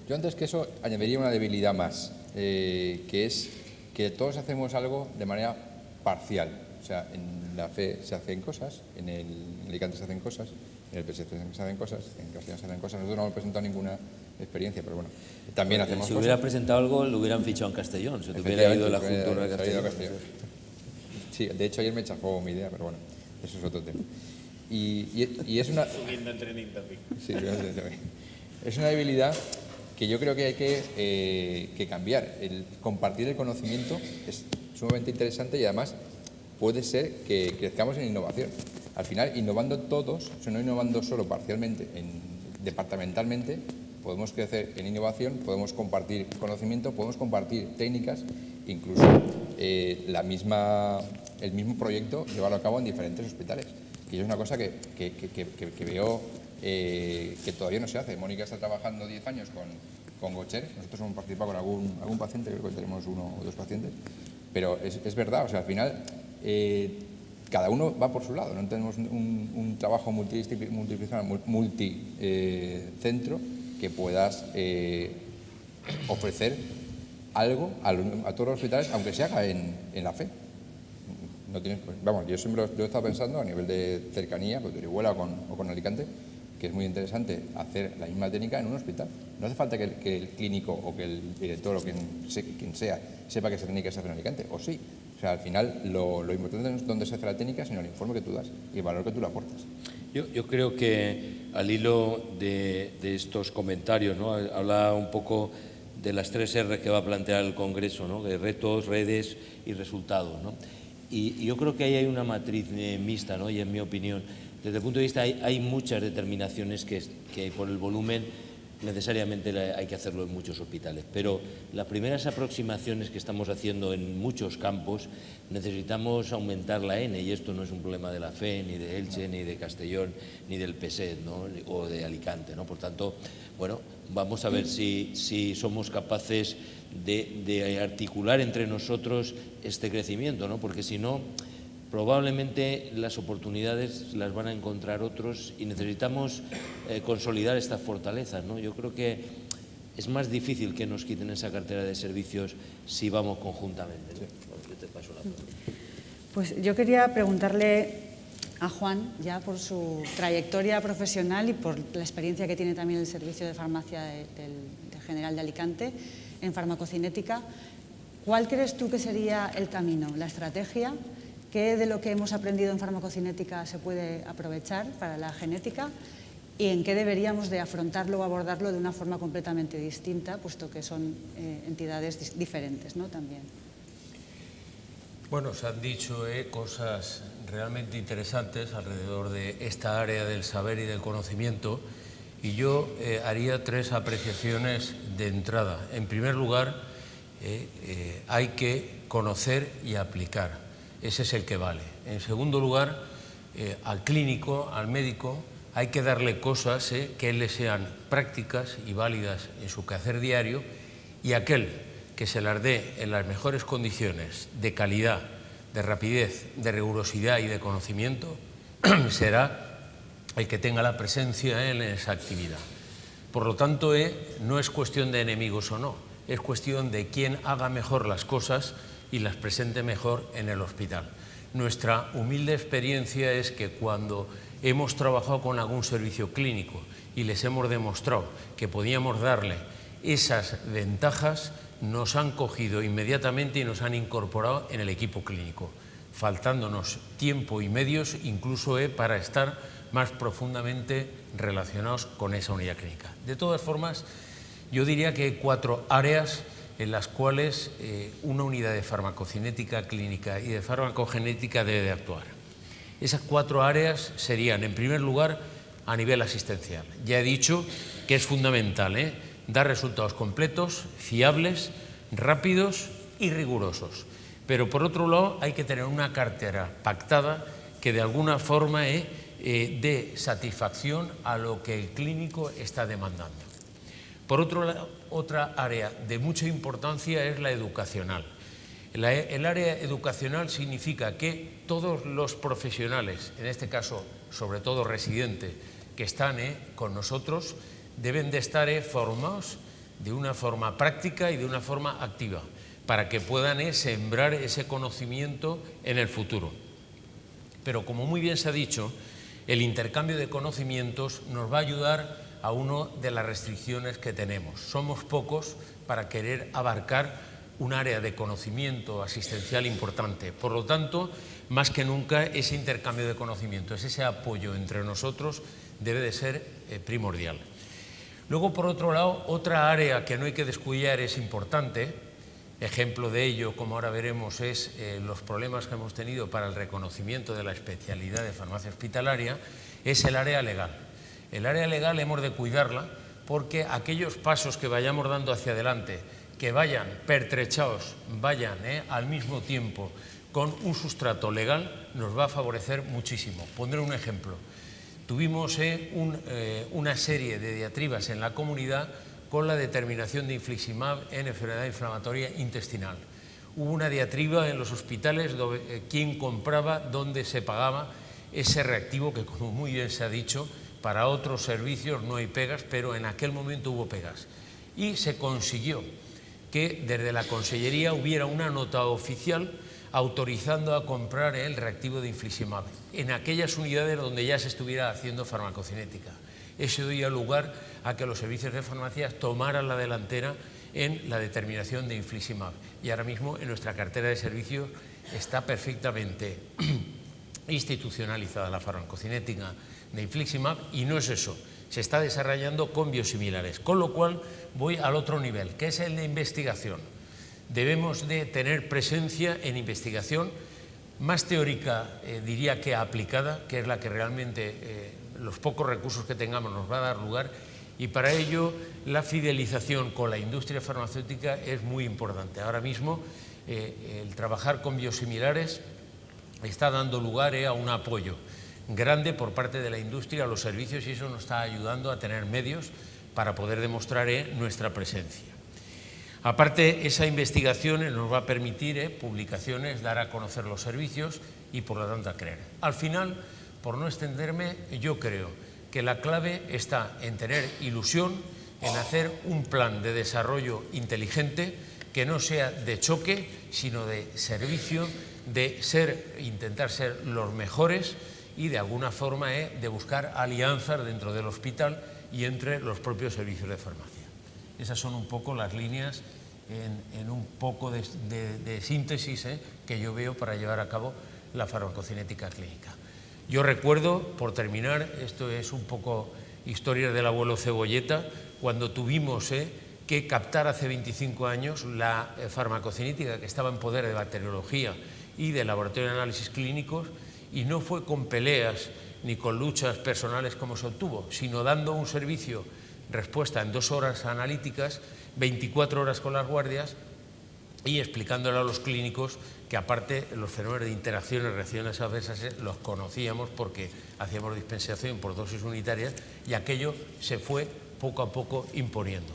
yo antes que eso añadiría una debilidad más, que es que todos hacemos algo de manera parcial. O sea, en la FE se hacen cosas, en el Alicante se hacen cosas, en el PSC se hacen cosas, en Castellón se hacen cosas. Nosotros no hemos presentado ninguna experiencia, pero bueno, también hacemos cosas. Si hubiera presentado algo, lo hubieran fichado en Castellón, se te hubiera ido la Juntura de Castellón. Sí, de hecho ayer me chafó mi idea, pero bueno, eso es otro tema. Y es una... Subiendo en trending topic. Sí, es una debilidad que yo creo que hay que cambiar. El compartir el conocimiento es sumamente interesante y además puede ser que crezcamos en innovación. Al final, innovando todos, o sea, no innovando solo parcialmente, departamentalmente, podemos crecer en innovación, podemos compartir conocimiento, podemos compartir técnicas, incluso el mismo proyecto llevarlo a cabo en diferentes hospitales. Y es una cosa que veo que todavía no se hace. Mónica está trabajando 10 años con Gocher, nosotros hemos participado con algún paciente, creo que tenemos 1 o 2 pacientes, pero es verdad, o sea, al final cada uno va por su lado, no tenemos un trabajo multidisciplinar, multicentro que puedas ofrecer algo a todos los hospitales, aunque se haga en la FE. No tienes, vamos, yo siempre lo he estado pensando a nivel de cercanía, pues de Orihuela o con Alicante, que es muy interesante hacer la misma técnica en un hospital. No hace falta que el clínico o que el director o quien sea sepa que esa técnica se hace en Alicante, o sí. O sea, al final lo importante no es dónde se hace la técnica, sino el informe que tú das y el valor que tú le aportas. Yo creo que al hilo de estos comentarios, ¿no? Habla un poco de las 3 R que va a plantear el Congreso, ¿no? De retos, redes y resultados, ¿no? Y yo creo que ahí hay una matriz mixta, ¿no? Y en mi opinión, desde el punto de vista hay muchas determinaciones que por el volumen necesariamente hay que hacerlo en muchos hospitales, pero las primeras aproximaciones que estamos haciendo en muchos campos necesitamos aumentar la N, y esto no es un problema de la FE, ni de Elche, ni de Castellón, ni del PSET, ¿no? O de Alicante, ¿no? Por tanto, bueno, vamos a ver si somos capaces de articular entre nosotros este crecimiento, ¿no? Porque si no, probablemente las oportunidades las van a encontrar otros y necesitamos consolidar estas fortalezas, ¿no? Yo creo que es más difícil que nos quiten esa cartera de servicios si vamos conjuntamente, ¿no? Yo te paso la palabra. Pues yo quería preguntarle a Juan, ya por su trayectoria profesional y por la experiencia que tiene también el servicio de farmacia del General de Alicante en farmacocinética, ¿cuál crees tú que sería el camino, la estrategia? ¿Qué de lo que hemos aprendido en farmacocinética se puede aprovechar para la genética? y en qué deberíamos de afrontarlo o abordarlo de una forma completamente distinta, puesto que son entidades diferentes, ¿no? También. Bueno, se han dicho cosas realmente interesantes alrededor de esta área del saber y del conocimiento, y yo haría 3 apreciaciones de entrada. En primer lugar, hay que conocer y aplicar. Ese es el que vale. En segundo lugar, al clínico, al médico, hay que darle cosas que le sean prácticas y válidas en su quehacer diario, y aquel que se las dé en las mejores condiciones de calidad, de rapidez, de rigurosidad y de conocimiento, será el que tenga la presencia en esa actividad. Por lo tanto, no es cuestión de enemigos o no, es cuestión de quién haga mejor las cosas y las presente mejor en el hospital. Nuestra humilde experiencia es que cuando hemos trabajado con algún servicio clínico y les hemos demostrado que podíamos darle esas ventajas, nos han cogido inmediatamente y nos han incorporado en el equipo clínico, faltándonos tiempo y medios incluso para estar más profundamente relacionados con esa unidad clínica. De todas formas, yo diría que hay 4 áreas en las cuales una unidad de farmacocinética clínica y de farmacogenética debe de actuar. Esas 4 áreas serían, en primer lugar, a nivel asistencial. Ya he dicho que es fundamental dar resultados completos, fiables, rápidos y rigurosos. Pero por otro lado hay que tener una cartera pactada que de alguna forma dé satisfacción a lo que el clínico está demandando. Por otro lado, otra área de mucha importancia es la educacional. El área educacional significa que todos los profesionales, en este caso sobre todo residentes, que están con nosotros, deben de estar formados de una forma práctica y de una forma activa, para que puedan sembrar ese conocimiento en el futuro. Pero como muy bien se ha dicho, el intercambio de conocimientos nos va a ayudar a una de las restricciones que tenemos. Somos pocos para querer abarcar un área de conocimiento asistencial importante. Por lo tanto, más que nunca, ese intercambio de conocimientos, ese apoyo entre nosotros debe de ser primordial. Luego, por otro lado, otra área que no hay que descuidar es importante. Ejemplo de ello, como ahora veremos, es los problemas que hemos tenido para el reconocimiento de la especialidad de farmacia hospitalaria, es el área legal. El área legal hemos de cuidarla porque aquellos pasos que vayamos dando hacia adelante, que vayan pertrechados, vayan al mismo tiempo con un sustrato legal, nos va a favorecer muchísimo. Pondré un ejemplo. Tuvimos una serie de diatribas en la comunidad con la determinación de infliximab en enfermedad inflamatoria intestinal. Hubo una diatriba en los hospitales de quién compraba, dónde se pagaba ese reactivo que, como muy bien se ha dicho, para otros servicios no hay pegas, pero en aquel momento hubo pegas. Y se consiguió que desde la Consellería hubiera una nota oficial autorizando a comprar el reactivo de infliximab en aquellas unidades donde ya se estuviera haciendo farmacocinética. Eso dio lugar a que los servicios de farmacias tomaran la delantera en la determinación de infliximab. Y ahora mismo en nuestra cartera de servicios está perfectamente institucionalizada la farmacocinética de infliximab, y no es eso, se está desarrollando con biosimilares. Con lo cual voy al otro nivel, que es el de investigación. Debemos de tener presencia en investigación más teórica, diría que aplicada, que es la que realmente los pocos recursos que tengamos nos va a dar lugar, y para ello la fidelización con la industria farmacéutica es muy importante. Ahora mismo el trabajar con biosimilares está dando lugar a un apoyo grande por parte de la industria a los servicios, y eso nos está ayudando a tener medios para poder demostrar nuestra presencia. Aparte, esa investigación nos va a permitir publicaciones, dar a conocer los servicios y por lo tanto a creer. Al final, por no extenderme, yo creo que la clave está en tener ilusión, en hacer un plan de desarrollo inteligente que no sea de choque, sino de servicio, de intentar ser los mejores y de alguna forma de buscar alianzas dentro del hospital y entre los propios servicios de farmacia. Esas son un poco las líneas en un poco de síntesis que yo veo para llevar a cabo la farmacocinética clínica. Yo recuerdo, por terminar, esto es un poco historias del abuelo Cebolleta, cuando tuvimos que captar hace 25 años la farmacocinética que estaba en poder de bacteriología y del laboratorio de análisis clínicos, y no fue con peleas ni con luchas personales como se obtuvo, sino dando un servicio, respuesta en 2 horas analíticas, 24 horas con las guardias, y explicándole a los clínicos que aparte los fenómenos de interacciones, reacciones adversas los conocíamos porque hacíamos dispensación por dosis unitarias, y aquello se fue poco a poco imponiendo.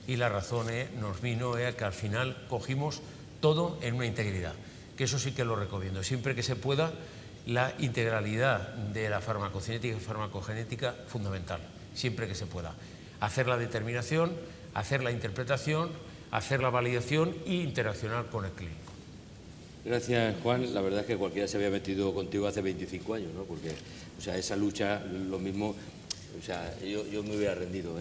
Y la razón nos vino a que al final cogimos todo en una integridad, que eso sí que lo recomiendo, siempre que se pueda. La integralidad de la farmacocinética y farmacogenética fundamental, siempre que se pueda. Hacer la determinación, hacer la interpretación, hacer la validación e interaccionar con el clínico. Gracias, Juan. La verdad es que cualquiera se había metido contigo hace 25 años, ¿no? Porque, o sea, esa lucha, lo mismo, o sea, yo me hubiera rendido,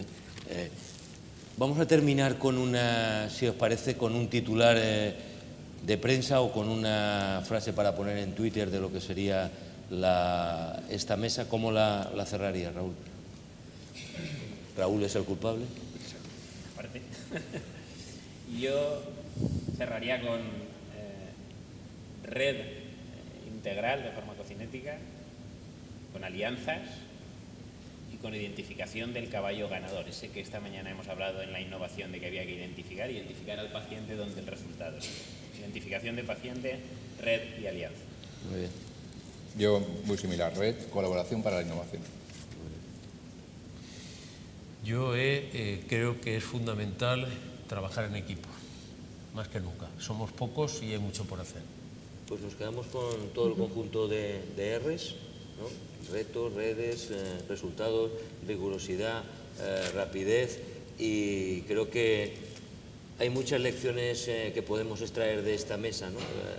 vamos a terminar con una, si os parece, con un titular de prensa o con una frase para poner en Twitter de lo que sería esta mesa. ¿Cómo la cerraría, Raúl? ¿Raúl es el culpable? Aparte. Yo cerraría con red integral de farmacocinética, con alianzas y con identificación del caballo ganador. Ese que esta mañana hemos hablado en la innovación de que había que identificar al paciente donde el resultado. Identificación de paciente, red y alianza. Muy bien. Yo, muy similar, red, colaboración para la innovación. Yo creo que es fundamental trabajar en equipo, más que nunca. Somos pocos y hay mucho por hacer. Pues nos quedamos con todo el conjunto de R's, ¿no? Retos, redes, resultados, rigurosidad, rapidez, y creo que hay muchas lecciones que podemos extraer de esta mesa, ¿no?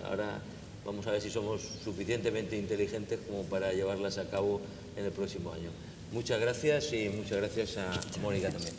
Ahora vamos a ver si somos suficientemente inteligentes como para llevarlas a cabo en el próximo año. Muchas gracias y muchas gracias a Mónica también.